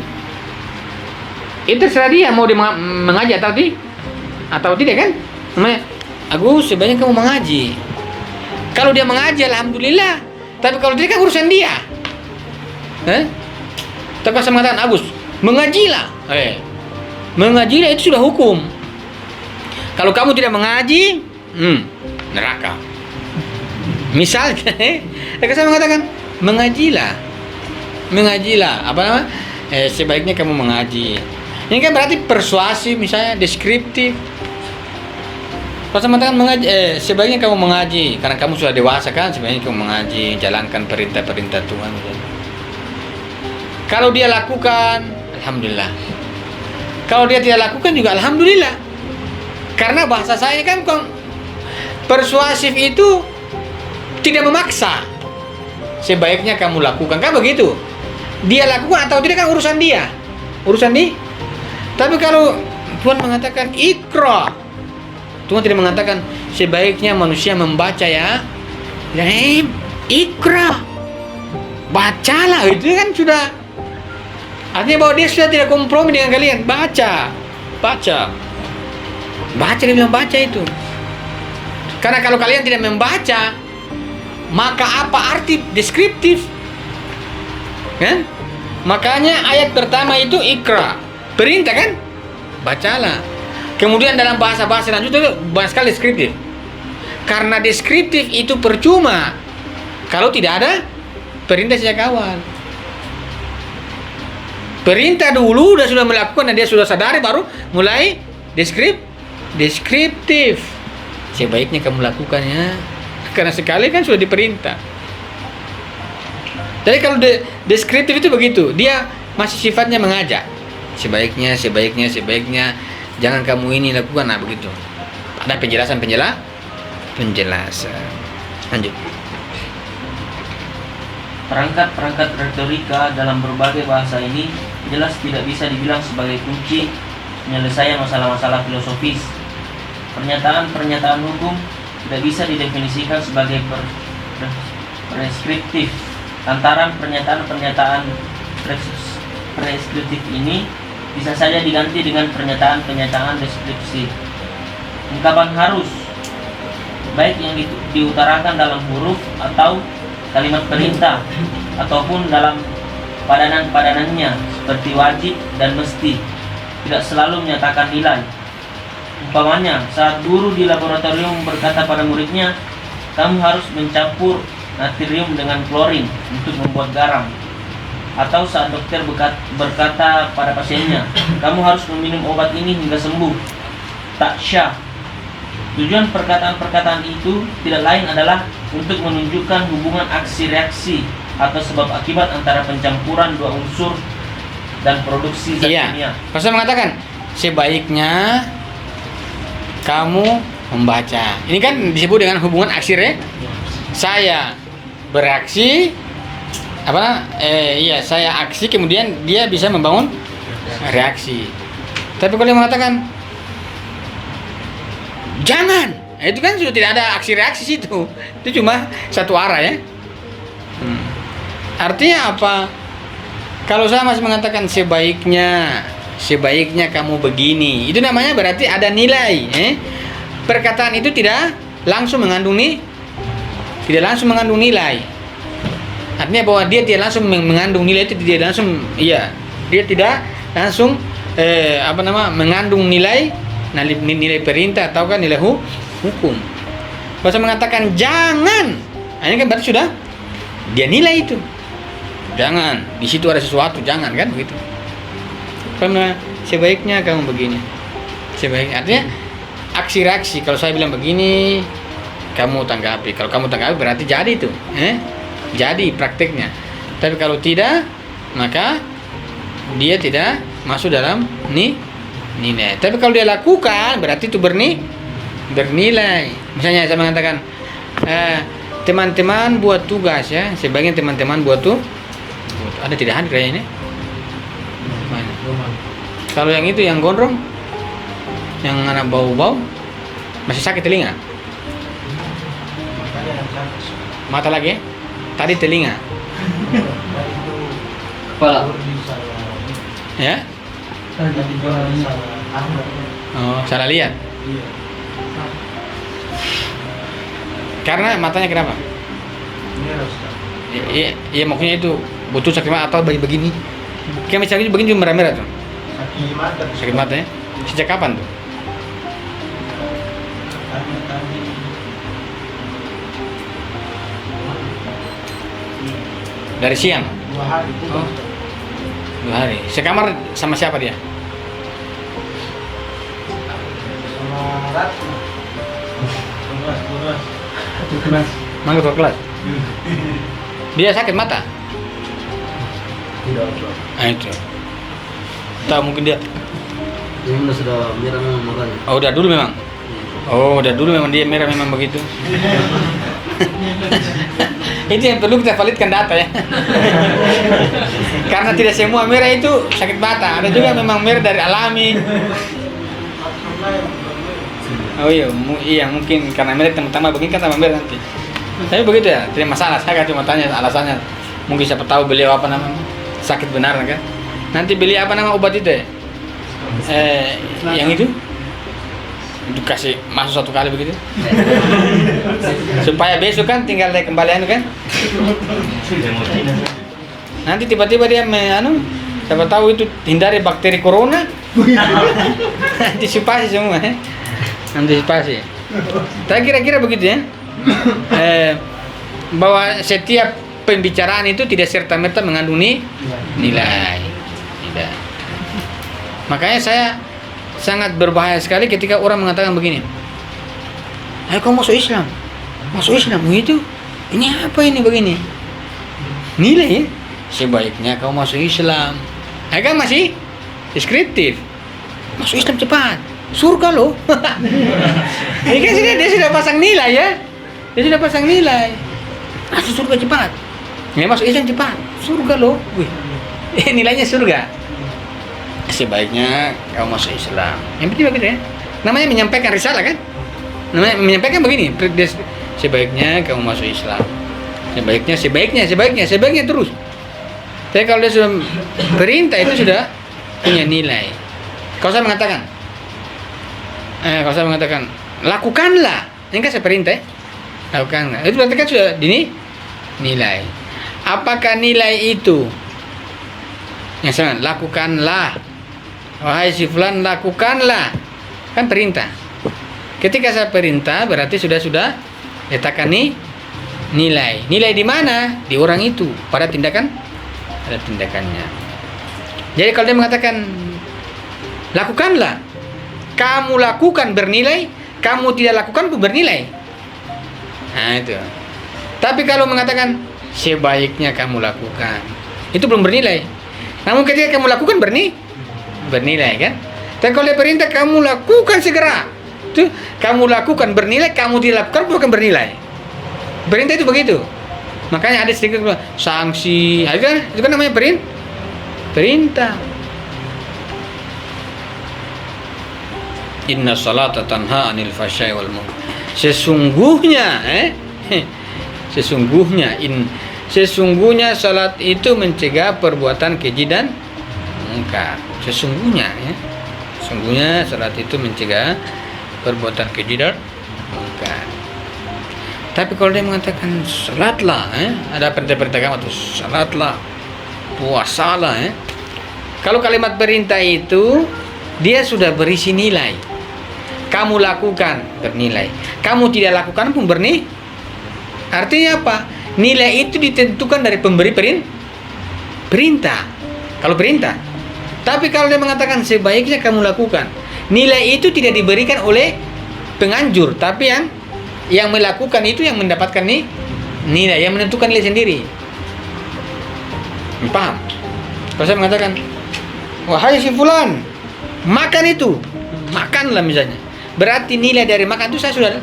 S1: itu terserah dia mau dia mengaji atau tidak kan? Namanya Agus, sebaiknya kamu mengaji. Kalau dia mengaji, alhamdulillah. Tapi kalau tidak kan urusan dia. Tapi saya mengatakan Agus, mengajilah. Mengajilah itu sudah hukum. Kalau kamu tidak mengaji, neraka. Misalnya, saya mengatakan mengajilah. Apa nama? Sebaiknya kamu mengaji. Ini kan berarti persuasif, misalnya deskriptif. Kalau saya mengatakan mengaji, sebaiknya kamu mengaji karena kamu sudah dewasa kan, sebaiknya kamu mengaji, jalankan perintah-perintah Tuhan. Kalau dia lakukan, alhamdulillah. Kalau dia tidak lakukan juga alhamdulillah. Karena bahasa saya kan persuasif itu tidak memaksa. Sebaiknya kamu lakukan, kan begitu. Dia lakukan atau tidak kan urusan dia. Tapi kalau Tuhan mengatakan ikra, Tuhan tidak mengatakan sebaiknya manusia membaca ya. Ikra, bacalah, itu kan sudah. Artinya bahwa dia sudah tidak kompromi dengan kalian. Baca, dia bilang baca itu. Karena kalau kalian tidak membaca, maka apa arti deskriptif? Kan? Makanya ayat pertama itu ikra, perintah kan? Bacalah. Kemudian dalam bahasa-bahasa lanjut itu banyak sekali deskriptif. Karena deskriptif itu percuma kalau tidak ada perintah sejak awal. Perintah dulu sudah melakukan dan dia sudah sadari, baru mulai deskriptif. Sebaiknya kamu lakukannya, karena sekali kan sudah diperintah. Jadi kalau deskriptif itu begitu, dia masih sifatnya mengajak. Sebaiknya, jangan kamu ini lakukan, nah begitu. Ada penjelasan. Lanjut.
S2: Perangkat-perangkat retorika dalam berbagai bahasa ini jelas tidak bisa dibilang sebagai kunci penyelesaian masalah-masalah filosofis. Pernyataan-pernyataan hukum tidak bisa didefinisikan sebagai preskriptif. Lantaran pernyataan-pernyataan preskriptif ini bisa saja diganti dengan pernyataan-pernyataan deskripsi. Ungkapan harus, baik yang diutarakan dalam huruf atau kalimat perintah, ataupun dalam padanan-padanannya seperti wajib dan mesti, tidak selalu menyatakan nilai. Umpamanya, saat guru di laboratorium berkata pada muridnya, kamu harus mencampur natrium dengan klorin untuk membuat garam. Atau saat dokter berkata pada pasiennya, kamu harus meminum obat ini hingga sembuh. Tak syah. Tujuan perkataan-perkataan itu tidak lain adalah untuk menunjukkan hubungan aksi-reaksi atau sebab akibat antara pencampuran dua unsur dan produksi zat kimia.
S1: Rasul mengatakan, sebaiknya kamu membaca. Ini kan disebut dengan hubungan aksi-reaksi. Saya bereaksi, saya aksi, kemudian dia bisa membangun reaksi. Tapi kalau dia mengatakan jangan, itu kan sudah tidak ada aksi-reaksi situ. Itu cuma satu arah ya. Artinya apa? Kalau saya masih mengatakan sebaiknya kamu begini, itu namanya berarti ada nilai. Perkataan itu tidak langsung mengandung nilai. Artinya bahwa dia tidak langsung mengandung nilai, itu dia tidak langsung mengandung nilai perintah atau kan nilai hukum. Kalau saya mengatakan jangan, ini kan berarti sudah dia nilai itu. Jangan, di situ ada sesuatu, jangan kan begitu. Karena sebaiknya kamu begini. Sebaiknya artinya aksi reaksi. Kalau saya bilang begini, kamu tanggapi. Kalau kamu tanggapi berarti jadi itu. Jadi prakteknya. Tapi kalau tidak, maka dia tidak masuk dalam nilai. Tapi kalau dia lakukan berarti itu bernilai. Misalnya saya mengatakan teman-teman buat tugas ya, sebagian teman-teman buat ada tidak hadir kayaknya ini. Kalau yang itu yang gondrong, yang anak bau-bau, masih sakit telinga. Mata lagi ya? Tadi telinga.
S2: Kepala.
S1: Ya? Oh, salah lihat. Karena matanya kenapa? Iya, maksudnya itu butuh sakit mata atau begini. Kayak misalnya begini cuma merah-merah tuh. Sakit mata ya? Sejak kapan tuh? Dari siang?
S3: 2 hari.
S1: Oh. 2 hari. Sekamar sama siapa dia?
S3: Sama Ratna. Kelas.
S1: Mangga ke kelas? Dia sakit mata?
S3: Tidak.
S1: Itu. Tahu mungkin dia.
S3: Ini sudah merah memang makanya.
S1: Oh, udah dulu memang. Oh, udah dulu memang dia merah memang begitu. Itu yang perlu kita validkan data ya. Karena tidak semua merah itu sakit mata. Ada juga memang merah dari alami. Oh iya mungkin karena merah tambah begini kan tambah merah nanti. Tapi begitu ya, tidak masalah. Saya cuma tanya alasannya. Mungkin siapa tahu beliau apa namanya sakit benar kan? Nanti beli apa nama obat itu ya? Yang itu kasih masuk 1 kali begitu supaya besok kan tinggal dia kembalian kan, nanti tiba-tiba dia siapa tahu itu hindari bakteri corona. Antisipasi semua antisipasi. Tapi kira-kira begitu ya. Bahwa setiap pembicaraan itu tidak serta-merta mengandung nilai. Tidak. Makanya saya sangat berbahaya sekali ketika orang mengatakan begini. Ayo kau masuk Islam. Masuk Islam begitu. Ini apa ini begini? Nilai ya? Sebaiknya kau masuk Islam. Kan masih deskriptif. Masuk Islam cepat. Surga loh. Ini kan dia sudah pasang nilai ya. Dia sudah pasang nilai. Masuk surga cepat. Ya masuk Islam cepat. Surga loh. Wih. Nilainya surga. Sebaiknya kau masuk Islam. Yang penting begitu ya. Namanya menyampaikan risalah kan? Namanya menyampaikan begini. Sebaiknya kau masuk Islam. Sebaiknya terus. Tapi kalau dia sudah perintah itu sudah punya nilai. Kalau saya mengatakan, lakukanlah. Ini kan saya perintah ya. Lakukanlah. Itu berarti kan sudah nilai. Apakah nilai itu? Yang sama, lakukanlah. Wahai si fulan, lakukanlah. Kan perintah. Ketika saya perintah berarti sudah letakkan nilai. Nilai di mana? Di orang itu. Pada tindakannya. Jadi kalau dia mengatakan lakukanlah, kamu lakukan bernilai, kamu tidak lakukan pun bernilai. Nah itu. Tapi kalau mengatakan sebaiknya kamu lakukan, itu belum bernilai. Namun ketika kamu lakukan bernilai kan? Dan kalau dia perintah kamu lakukan segera, itu kamu lakukan bernilai, kamu tidak lakukan bukan bernilai. Perintah itu begitu. Makanya ada sedikit sanksi, itu kan namanya perintah. Inna salata tanha anil fahsya'i wal munkar. Sesungguhnya salat itu mencegah perbuatan keji dan mungkar. Sesungguhnya salat itu mencegah perbuatan keji dan mungkar. Tapi kalau dia mengatakan salatlah, ada perintah-perintah agama itu salatlah, puasalah, Kalau kalimat perintah itu dia sudah berisi nilai. Kamu lakukan bernilai, kamu tidak lakukan pun bernilai. Artinya apa? Nilai itu ditentukan dari pemberi perintah. Kalau perintah. Tapi kalau dia mengatakan sebaiknya kamu lakukan, nilai itu tidak diberikan oleh penganjur, tapi yang melakukan itu yang mendapatkan nilai, yang menentukan nilai sendiri. Paham? Kalau saya mengatakan, wahai si fulan, makan itu, makanlah misalnya. Berarti nilai dari makan itu saya sudah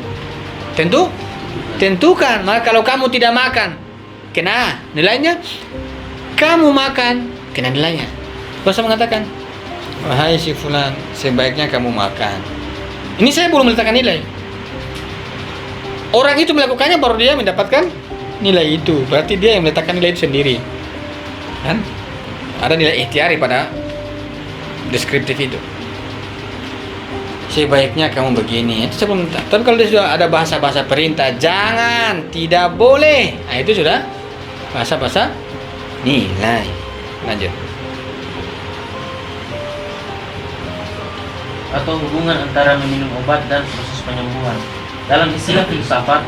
S1: tentukan. Maka kalau kamu tidak makan, kena nilainya. Kamu makan, kena nilainya. Kalau saya mengatakan, wahai si fulan, sebaiknya kamu makan. Ini saya belum meletakkan nilai. Orang itu melakukannya baru dia mendapatkan nilai itu. Berarti dia yang meletakkan nilai itu sendiri. Kan? Ada nilai ikhtiari pada deskriptif itu. Sebaiknya kamu begini. Itu sebelum. Tapi kalau dia sudah ada bahasa-bahasa perintah, jangan, tidak boleh. Nah, itu sudah bahasa-bahasa nilai. Lanjut.
S2: Atau hubungan antara meminum obat dan proses penyembuhan. Dalam istilah filsafat,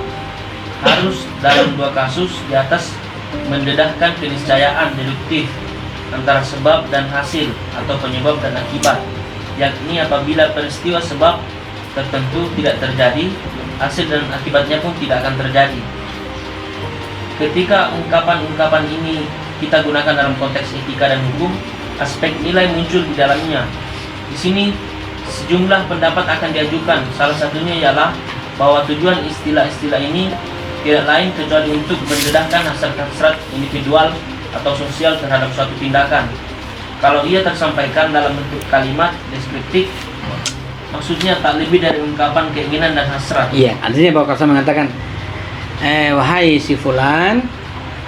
S2: harus dalam dua kasus di atas mendedahkan keniscayaan deduktif antara sebab dan hasil atau penyebab dan akibat, yakni apabila peristiwa sebab tertentu tidak terjadi, hasil dan akibatnya pun tidak akan terjadi. Ketika ungkapan-ungkapan ini kita gunakan dalam konteks etika dan hukum, aspek nilai muncul di dalamnya. Di sini sejumlah pendapat akan diajukan. Salah satunya ialah bahwa tujuan istilah-istilah ini tidak lain kecuali untuk mendedahkan hasrat-hasrat individual atau sosial terhadap suatu tindakan. Kalau ia tersampaikan dalam bentuk kalimat deskriptif, maksudnya tak lebih dari ungkapan keinginan dan hasrat.
S1: Iya, artinya bahwa kalau saya mengatakan, wahai si fulan,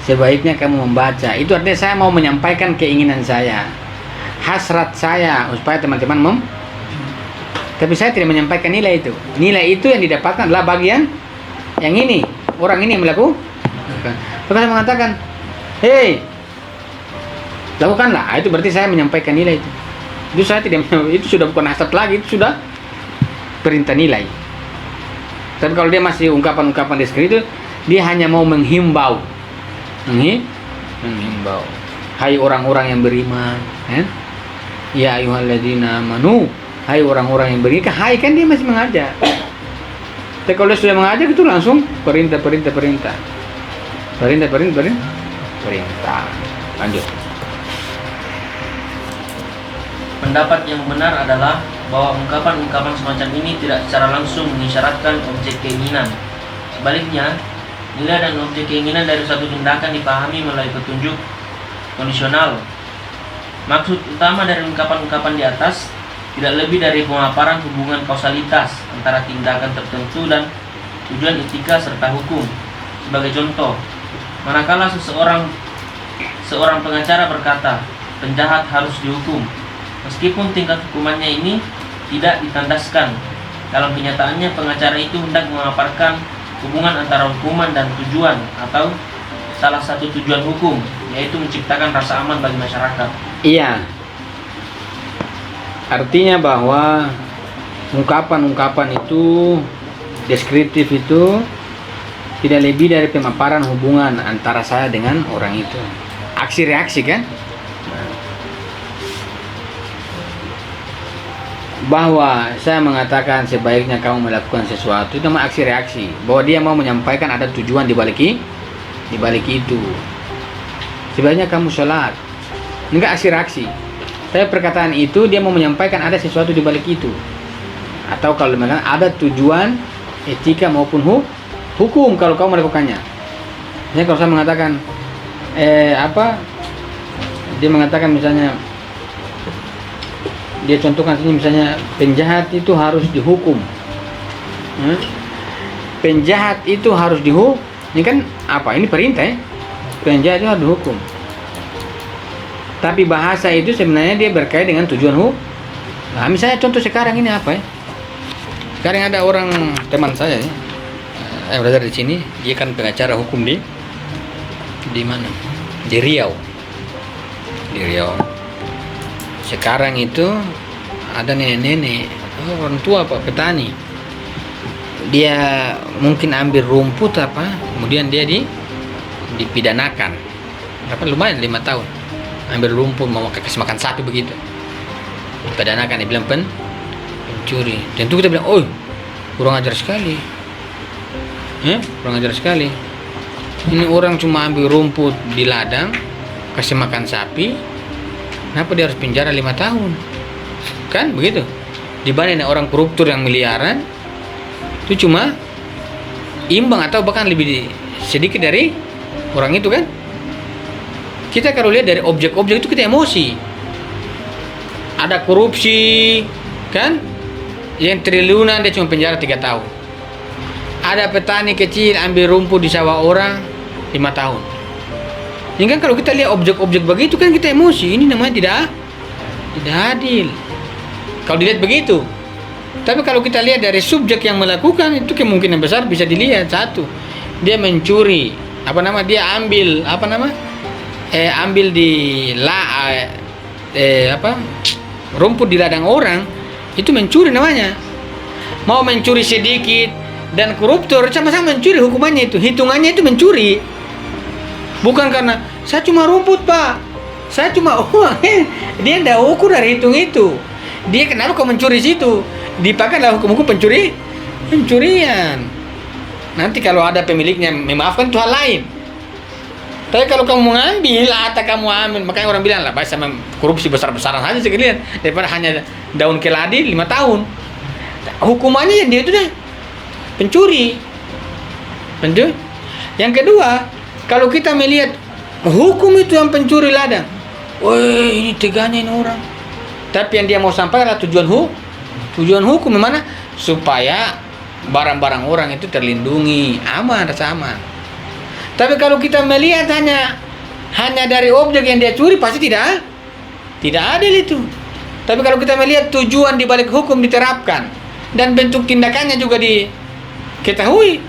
S1: sebaiknya kamu membaca. Itu artinya saya mau menyampaikan keinginan saya, hasrat saya, supaya teman-teman tapi saya tidak menyampaikan nilai itu. Nilai itu yang didapatkan adalah bagian yang ini. Orang ini yang melakukan. Maka saya mengatakan, hei, lakukanlah. Itu berarti saya menyampaikan nilai itu. Itu saya tidak, itu sudah bukan hasrat lagi, itu sudah perintah nilai. Tapi kalau dia masih ungkapan-ungkapan deskriptif, dia hanya mau menghimbau. Menghimbau. Hai orang-orang yang beriman, kan? Ya ayyuhalladzina amanu, hai orang-orang yang beriman. Hai kan dia masih mengajak. Tapi kalau dia sudah mengajak itu langsung perintah. Lanjut.
S2: Pendapat yang benar adalah bahwa ungkapan-ungkapan semacam ini tidak secara langsung mengisyaratkan objek keinginan. Sebaliknya, nilai dan objek keinginan dari suatu tindakan dipahami melalui petunjuk kondisional. Maksud utama dari ungkapan-ungkapan di atas tidak lebih dari pemaparan hubungan kausalitas antara tindakan tertentu dan tujuan etika serta hukum. Sebagai contoh, manakala seorang pengacara berkata, penjahat harus dihukum, meskipun tingkat hukumannya ini tidak ditandaskan. Dalam kenyataannya, pengacara itu hendak memaparkan hubungan antara hukuman dan tujuan atau salah satu tujuan hukum, yaitu menciptakan rasa aman bagi masyarakat.
S1: Iya. Artinya bahwa ungkapan-ungkapan itu deskriptif itu tidak lebih dari pemaparan hubungan antara saya dengan orang itu. Aksi reaksi kan? Bahwa saya mengatakan sebaiknya kamu melakukan sesuatu, itu namanya aksi reaksi. Bahwa dia mau menyampaikan ada tujuan di balik itu. Sebaiknya kamu sholat. Enggak aksi reaksi. Tapi perkataan itu dia mau menyampaikan ada sesuatu di balik itu. Atau kalau memang ada tujuan etika maupun hukum kalau kamu melakukannya. Misalnya kalau saya mengatakan dia mengatakan misalnya, dia contohkan sini misalnya penjahat itu harus dihukum. Penjahat itu harus dihukum. Ini kan apa? Ini perintah ya. Penjahat itu harus dihukum. Tapi bahasa itu sebenarnya dia berkait dengan tujuan hukum. Nah, misalnya contoh sekarang ini apa ya? Sekarang ada orang teman saya ya, yang berada di sini, dia kan pengacara hukum di mana? Di Riau. Di Riau. Sekarang itu ada nenek-nenek, orang tua apa, petani. Dia mungkin ambil rumput kemudian dia dipidanakan. Lumayan 5 tahun. Ambil rumput mau kasih makan sapi begitu. Dipidanakan, dia bilang pencuri. Tentu kita bilang, "Oh, kurang ajar sekali." Kurang ajar sekali. Ini orang cuma ambil rumput di ladang, kasih makan sapi. Kenapa dia harus penjara 5 tahun? Kan begitu. Dibanding orang koruptor yang miliaran, itu cuma imbang atau bahkan lebih sedikit dari orang itu kan. Kita kalau lihat dari objek-objek itu kita emosi. Ada korupsi kan, yang triliunan dia cuma penjara 3 tahun. Ada petani kecil ambil rumput di sawah orang 5 tahun. Ini kan kalau kita lihat objek-objek begitu kan kita emosi. Ini namanya tidak adil. Kalau dilihat begitu. Tapi kalau kita lihat dari subjek yang melakukan, itu kemungkinan besar bisa dilihat. Satu, dia mencuri. Dia ambil ambil rumput di ladang orang, itu mencuri namanya. Mau mencuri sedikit dan koruptor sama-sama mencuri, hukumannya itu, hitungannya itu mencuri. Bukan karena saya cuma rumput pak, saya cuma uang. Dia tidak ukur dari hitung itu. Dia kenapa kau mencuri situ? Dipakailah hukum-hukum pencurian. Nanti kalau ada pemiliknya memaafkan itu hal lain. Tapi kalau kamu mengambil atau kamu ambil, makanya orang bilang lah, baik sama korupsi besar-besaran saja sekalian, daripada hanya daun keladi 5 tahun. Hukumannya dia itu dah pencuri. Yang kedua, kalau kita melihat hukum itu yang pencuri ladang, woi ini teganya ini orang. Tapi yang dia mau sampaikan adalah tujuan hukum mana? Supaya barang-barang orang itu terlindungi, rasa aman. Tapi kalau kita melihat hanya dari objek yang dia curi, pasti tidak adil itu. Tapi kalau kita melihat tujuan di balik hukum diterapkan dan bentuk tindakannya juga diketahui,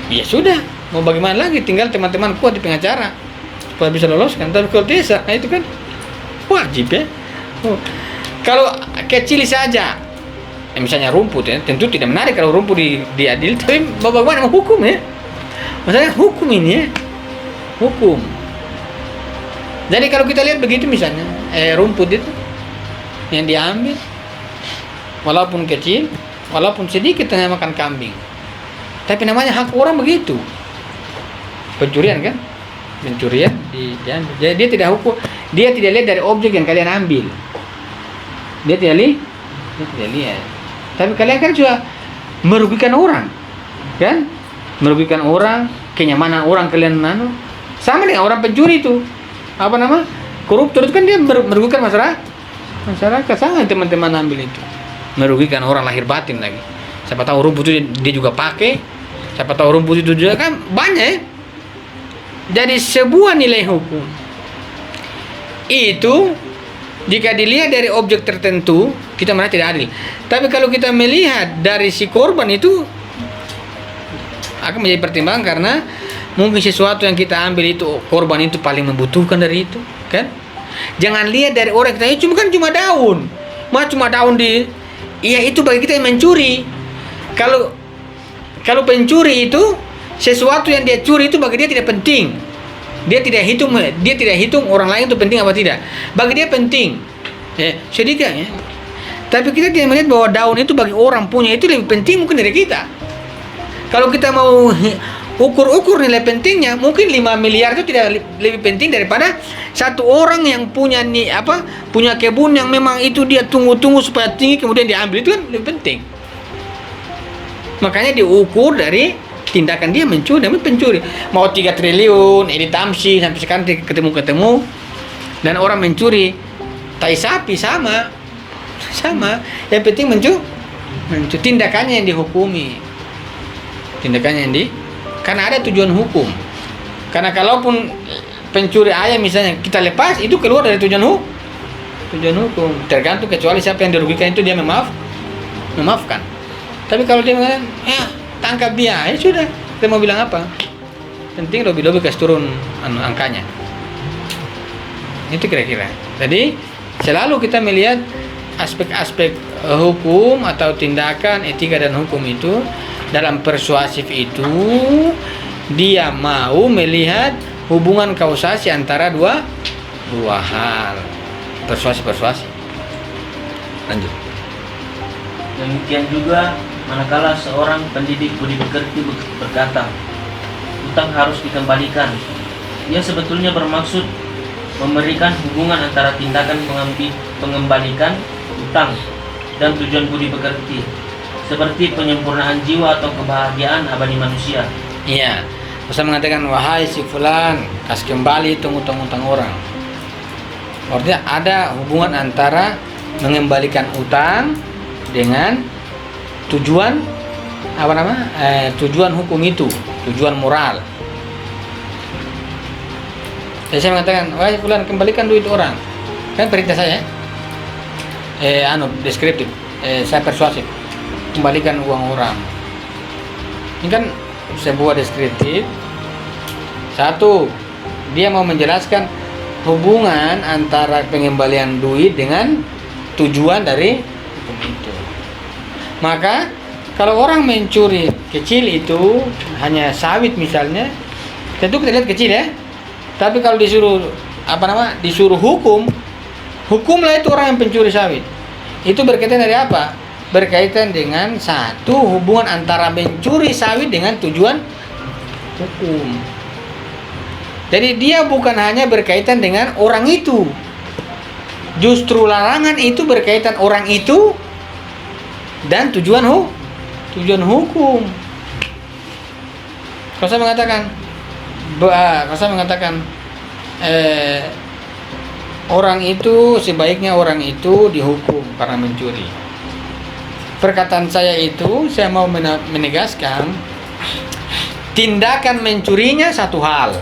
S1: ya sudah, mau bagaimana lagi? Tinggal teman-teman kuat di pengacara supaya bisa loloskan. Tapi kalau desa, itu kan wajib ya. Kalau kecil saja, misalnya rumput ya, tentu tidak menarik kalau rumput diadili, tapi bagaimana hukum ya? Maksudnya hukum ini ya, hukum. Jadi kalau kita lihat begitu misalnya, rumput itu yang diambil, walaupun kecil, walaupun sedikit hanya makan kambing, tapi namanya hak orang begitu. Pencurian kan? Pencurian diambil. Jadi dia tidak hukum, dia tidak lihat dari objek yang kalian ambil. Dia tidak lihat. Tapi kalian kan juga merugikan orang, kan? Merugikan orang, kenyamanan orang kalian sama dengan orang pencuri itu. Apa nama? Koruptor itu kan dia merugikan masyarakat sama teman-teman ambil itu. Merugikan orang lahir batin lagi. Siapa tahu rumput itu dia juga pakai. Siapa tahu rumput itu juga kan banyak ya. Jadi sebuah nilai hukum itu jika dilihat dari objek tertentu kita merasa tidak adil. Tapi kalau kita melihat dari si korban itu akan menjadi pertimbangan karena mungkin sesuatu yang kita ambil itu korban itu paling membutuhkan dari itu, kan? Jangan lihat dari orang kita itu cuma daun. Cuma daun iya itu bagi kita yang mencuri. Kalau pencuri itu sesuatu yang dia curi itu bagi dia tidak penting. Dia tidak hitung orang lain itu penting apa tidak. Bagi dia penting. Sedikit ya. Tapi kita tidak melihat bahwa daun itu bagi orang punya itu lebih penting mungkin dari kita. Kalau kita mau ukur nilai pentingnya, mungkin 5 miliar itu tidak lebih penting daripada satu orang yang punya punya kebun yang memang itu dia tunggu supaya tinggi kemudian diambil, itu kan lebih penting. Makanya diukur dari tindakan dia mencuri, namanya pencuri. Mau 3 triliun, ini tamsi sampai sekarang ketemu dan orang mencuri tai sapi sama. Yang penting mencuri tindakannya yang dihukumi. Karena ada tujuan hukum. Karena kalaupun pencuri ayam misalnya kita lepas, itu keluar dari tujuan hukum. Tergantung kecuali siapa yang dirugikan itu dia memaafkan. Tapi kalau dia mengatakan, tangkap dia, ya sudah. Kita mau bilang apa? Penting lebih kasih turun angkanya. Itu kira-kira. Jadi selalu kita melihat aspek-aspek hukum atau tindakan etika dan hukum itu. Dalam persuasif itu dia mau melihat hubungan kausasi antara dua hal. Persuasi. Lanjut.
S2: Demikian juga manakala seorang pendidik budi pekerti berkata, utang harus dikembalikan. Ia sebetulnya bermaksud memberikan hubungan antara tindakan pengembalikan utang dan tujuan budi pekerti, seperti penyempurnaan jiwa atau kebahagiaan abadi manusia.
S1: Iya, Rasul mengatakan, wahai si fulan, kasih kembali utang-utang orang. Artinya ada hubungan antara mengembalikan utang dengan tujuan tujuan hukum itu, tujuan moral. Jadi saya mengatakan, wahai fulan, kembalikan duit orang. Kan perintah saya. Deskriptif. Saya persuasif. Kembalikan uang orang. Ini kan sebuah deskriptif. Satu, dia mau menjelaskan hubungan antara pengembalian duit dengan tujuan dari hukum itu. Maka kalau orang mencuri kecil itu hanya sawit misalnya, tentu kita lihat kecil ya. Tapi kalau disuruh hukumlah itu orang yang pencuri sawit. Itu berkaitan dari apa? Berkaitan dengan satu hubungan antara mencuri sawit dengan tujuan hukum. Jadi dia bukan hanya berkaitan dengan orang itu. Justru larangan itu berkaitan orang itu dan tujuan hukum. Kalau saya mengatakan orang itu sebaiknya orang itu dihukum karena mencuri. Perkataan saya itu saya mau menegaskan tindakan mencurinya satu hal,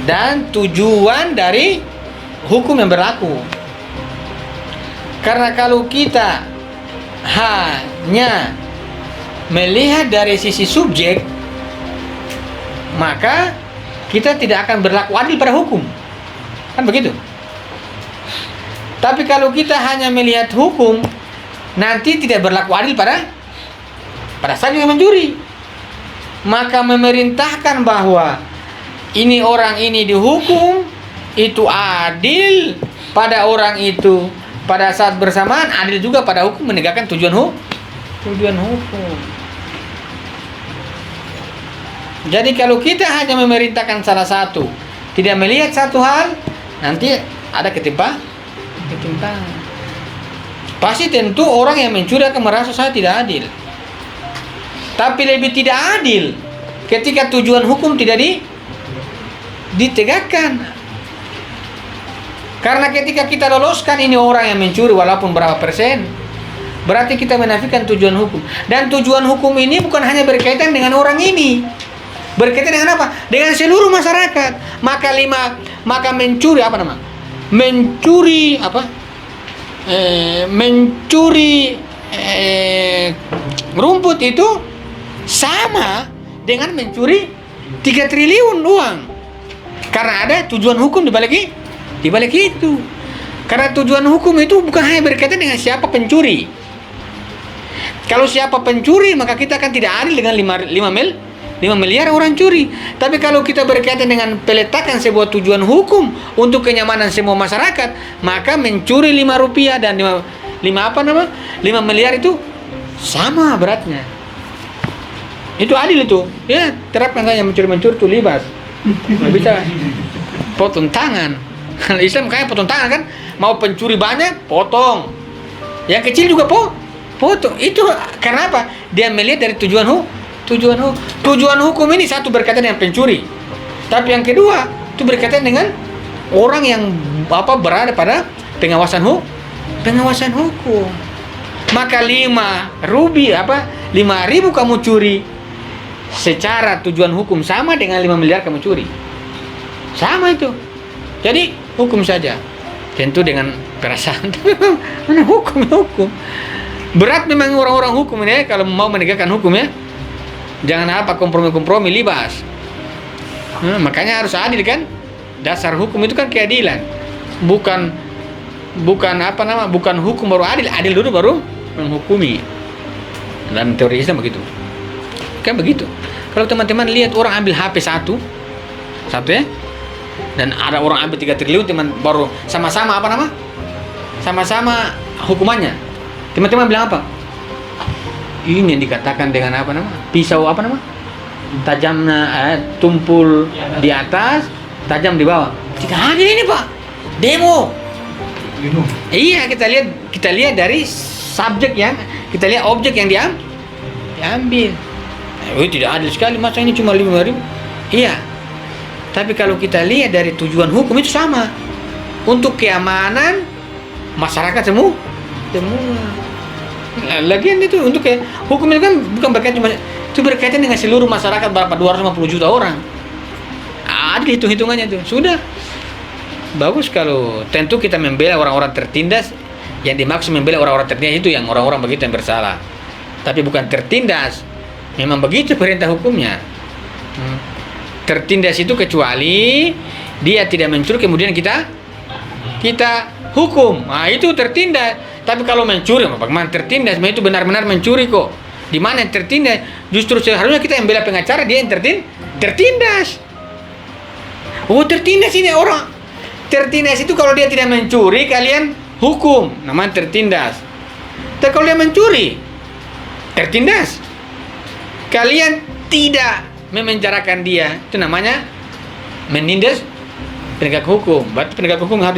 S1: dan tujuan dari hukum yang berlaku. Karena kalau kita hanya melihat dari sisi subjek, maka kita tidak akan berlaku adil pada hukum, kan begitu. Tapi kalau kita hanya melihat hukum nanti tidak berlaku adil pada saat yang mencuri. Maka memerintahkan bahwa ini orang ini dihukum, itu adil pada orang itu. Pada saat bersamaan adil juga pada hukum, menegakkan tujuan hukum. Jadi kalau kita hanya memerintahkan salah satu, tidak melihat satu hal, nanti ada ketimpangan. Pasti tentu orang yang mencuri akan merasa saya tidak adil. Tapi lebih tidak adil ketika tujuan hukum tidak ditegakkan. Karena ketika kita loloskan ini orang yang mencuri walaupun berapa persen, berarti kita menafikan tujuan hukum. Dan tujuan hukum ini bukan hanya berkaitan dengan orang ini, berkaitan dengan apa? Dengan seluruh masyarakat. Maka mencuri apa nama? Mencuri apa? Mencuri rumput itu sama dengan mencuri 3 triliun uang. Karena ada tujuan hukum di balik itu. Karena tujuan hukum itu bukan hanya berkaitan dengan siapa pencuri. Kalau siapa pencuri, maka kita akan tidak adil dengan 5 miliar orang curi. Tapi kalau kita berkaitan dengan peletakan sebuah tujuan hukum untuk kenyamanan semua masyarakat, maka mencuri 5 rupiah dan 5 miliar itu sama beratnya. Itu adil itu. Ya, terapkan saja mencuri itu libas. Nggak bisa potong tangan. Islam kayak potong tangan kan, mau pencuri banyak potong, yang kecil juga potong. Itu karena apa? Dia melihat dari tujuan hukum ini, satu berkaitan dengan pencuri, tapi yang kedua itu berkaitan dengan orang yang berada pada pengawasan hukum. Maka 5.000 kamu curi, secara tujuan hukum sama dengan 5 miliar kamu curi, sama itu. Jadi hukum saja, tentu dengan perasaan. Mana hukum? Berat memang orang-orang hukum ini kalau mau menegakkan hukum ya. Jangan kompromi libas. Makanya harus adil kan. Dasar hukum itu kan keadilan. Bukan hukum baru adil, adil dulu baru menghukumi. Dalam teori Islam begitu. Kan begitu. Kalau teman-teman lihat orang ambil HP satu ya. Dan ada orang ambil 3 triliun, teman baru sama-sama sama-sama hukumannya. Teman-teman bilang apa? Ini yang dikatakan dengan pisau tajamnya tumpul di atas, tajam di bawah. Tidak adil ini Pak, demo. Iya, kita lihat dari subjek yang kita lihat objek yang diambil. Tidak adil sekali, masa ini cuma 5.000? Iya. Tapi kalau kita lihat dari tujuan hukum itu sama, untuk keamanan masyarakat semua. Lagian itu untuk hukum itu kan bukan berkaitan cuma itu, berkaitan dengan seluruh masyarakat berapa 250 juta orang. Adil hitung-hitungannya itu. Sudah bagus kalau tentu kita membela orang-orang tertindas. Yang dimaksud membela orang-orang tertindas itu yang orang-orang begitu yang bersalah. Tapi bukan tertindas. Memang begitu perintah hukumnya. Tertindas itu kecuali dia tidak mencuri kemudian kita hukum. Nah, itu tertindas. Tapi kalau mencuri, bagaimana tertindas? Itu benar-benar mencuri kok. Di mana yang tertindas? Justru seharusnya kita yang bela pengacara, dia yang tertindas. Oh, tertindas ini orang. Tertindas itu kalau dia tidak mencuri, kalian hukum. Namanya tertindas. Tapi kalau dia mencuri, tertindas. Kalian tidak memenjarakan dia, itu namanya menindas penegak hukum. Berarti penegak hukum harus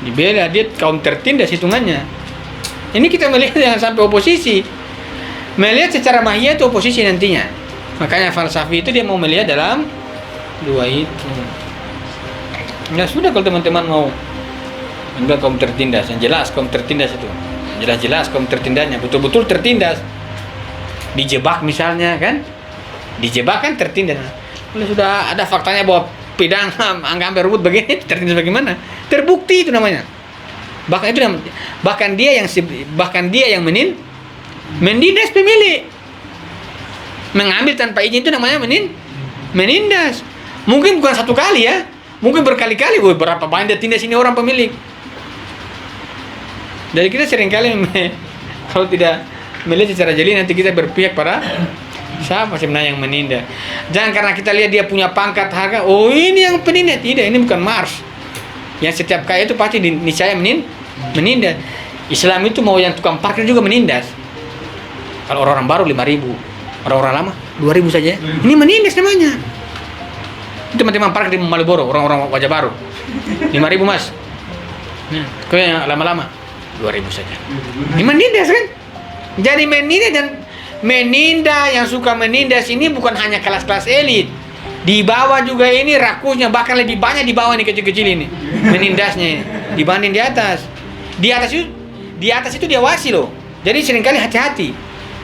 S1: dibela, dia kaum tertindas hitungannya. Ini kita melihat jangan sampai oposisi melihat secara mahiyah itu oposisi nantinya. Makanya falsafi itu dia mau melihat dalam dua itu. Ya sudah, kalau teman-teman mau enggak kaum tertindas, yang jelas kaum tertindas itu jelas kaum tertindasnya betul-betul tertindas, dijebak misalnya kan. Dijebak kan tertindas. Kalau sudah ada faktanya bahwa pedang angka rebut begini, tertindas bagaimana? Terbukti itu namanya. Bahkan dia yang menindas pemilik. Mengambil tanpa izin itu namanya menindas. Mungkin bukan satu kali ya, mungkin berkali-kali. Berapa banyak dia tindas ini orang pemilik. Jadi kita seringkali Kalau tidak melihat secara jeli, nanti kita berpihak pada siapa sebenarnya yang menindas. Jangan karena kita lihat dia punya pangkat harga, oh ini yang penindas. Tidak, ini bukan Mars. Yang setiap kaya itu pasti niscaya menindas. Islam itu mau yang tukang parkir juga menindas. Kalau orang-orang baru 5.000, orang-orang lama 2.000 saja. Ini menindas namanya. Teman-teman parkir di Malioboro, orang-orang wajah baru 5.000 mas. Nah, kalau yang lama-lama 2.000 saja. Ini menindas kan? Jadi menindas, dan menindas, yang suka menindas ini bukan hanya kelas-kelas elit. Di bawah juga ini rakusnya, bahkan lebih banyak di bawah ini, kecil-kecil ini menindasnya ini, dibanding di atas. Di atas itu diawasi loh. Jadi seringkali hati-hati.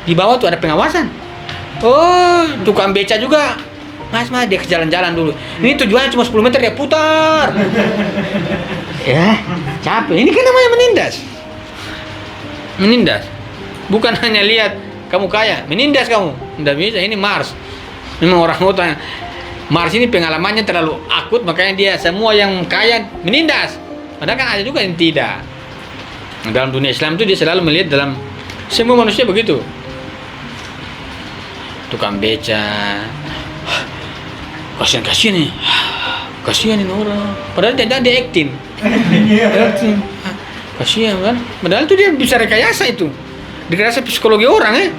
S1: Di bawah tuh ada pengawasan. Oh, tukang beca juga. Mas, dia ke jalan-jalan dulu. Ini tujuannya cuma 10 meter, dia putar. Ya, capek. Ini kan namanya menindas. Menindas. Bukan hanya lihat kamu kaya, menindas kamu. Tidak bisa, ini Mars. Memang orang utang. Mars ini pengalamannya terlalu akut, makanya dia semua yang kaya menindas. Padahal kan ada juga yang tidak. Dalam dunia Islam itu dia selalu melihat dalam semua manusia begitu. Tukang beca, kasihan nih, kasihan ini orang. Padahal dia acting, kasihan kan. Padahal itu dia bisa rekayasa itu, direkayasa psikologi orang ya.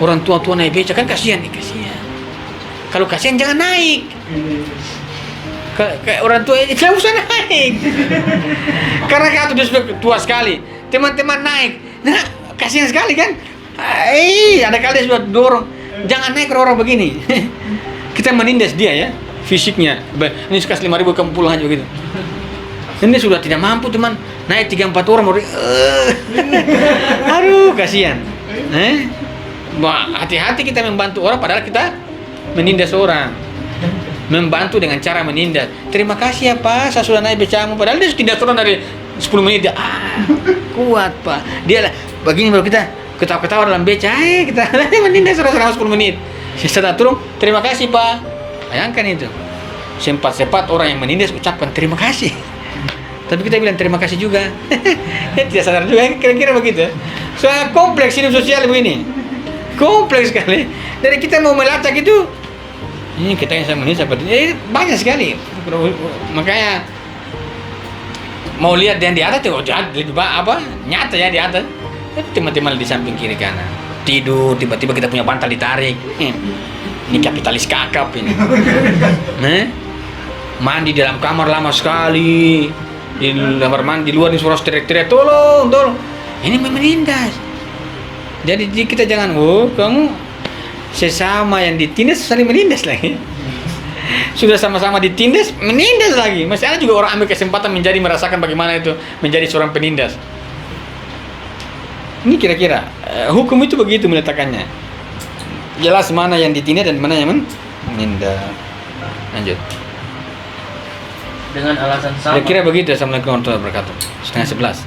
S1: Orang tua naik beca kan kasihan nih, kasihan. Kalau kasihan jangan naik. Kayak orang tua ini tidak usah naik. Karena kalau dia sudah tua sekali, teman-teman naik, nah kasihan sekali kan. Ada kali dia sudah dorong, jangan naik orang begini. Kita menindas dia ya, fisiknya. Ini sekali 5.000 kamu pulang aja begitu. Ini sudah tidak mampu teman, naik 3-4 orang baru. Aduh kasihan. Hati-hati kita membantu orang, padahal kita menindas orang. Membantu dengan cara menindas. Terima kasih ya Pak, saya sudah naik becamu. Padahal dia tindas orang dari 10 menit. Kuat Pak. Dia begini baru kita ketawa-ketawa dalam beca. Kita menindas orang selama 10 menit. Setelah turun, terima kasih Pak. Bayangkan itu. Sempat-sempat orang yang menindas ucapkan terima kasih. Tapi kita bilang terima kasih juga. Tidak sadar juga, kira-kira begitu. Soalnya kompleks hidup sosial begini. Kompleks sekali. Dari kita mau melacak itu, ini kita yang sama ini seperti ini banyak sekali. Makanya mau lihat yang di atas tuh lebih nyata ya di atas. Teman-teman di samping kiri kanan tidur, tiba-tiba kita punya bantal ditarik. Ini kapitalis kakap ini. Mandi dalam kamar lama sekali. Di kamar mandi di luar ini suara teriak-teriak tolong. Ini menindas. Jadi kita jangan kamu sesama yang ditindas saling menindas lagi. Sudah sama-sama ditindas, menindas lagi. Masih ada juga orang ambil kesempatan merasakan bagaimana itu menjadi seorang penindas. Ini kira-kira hukum itu begitu meletakkannya. Jelas mana yang ditindas dan mana yang menindas. Lanjut.
S2: Dengan alasan sama.
S1: Kira-kira begitu. Assalamualaikum warahmatullahi wabarakatuh. 10:30.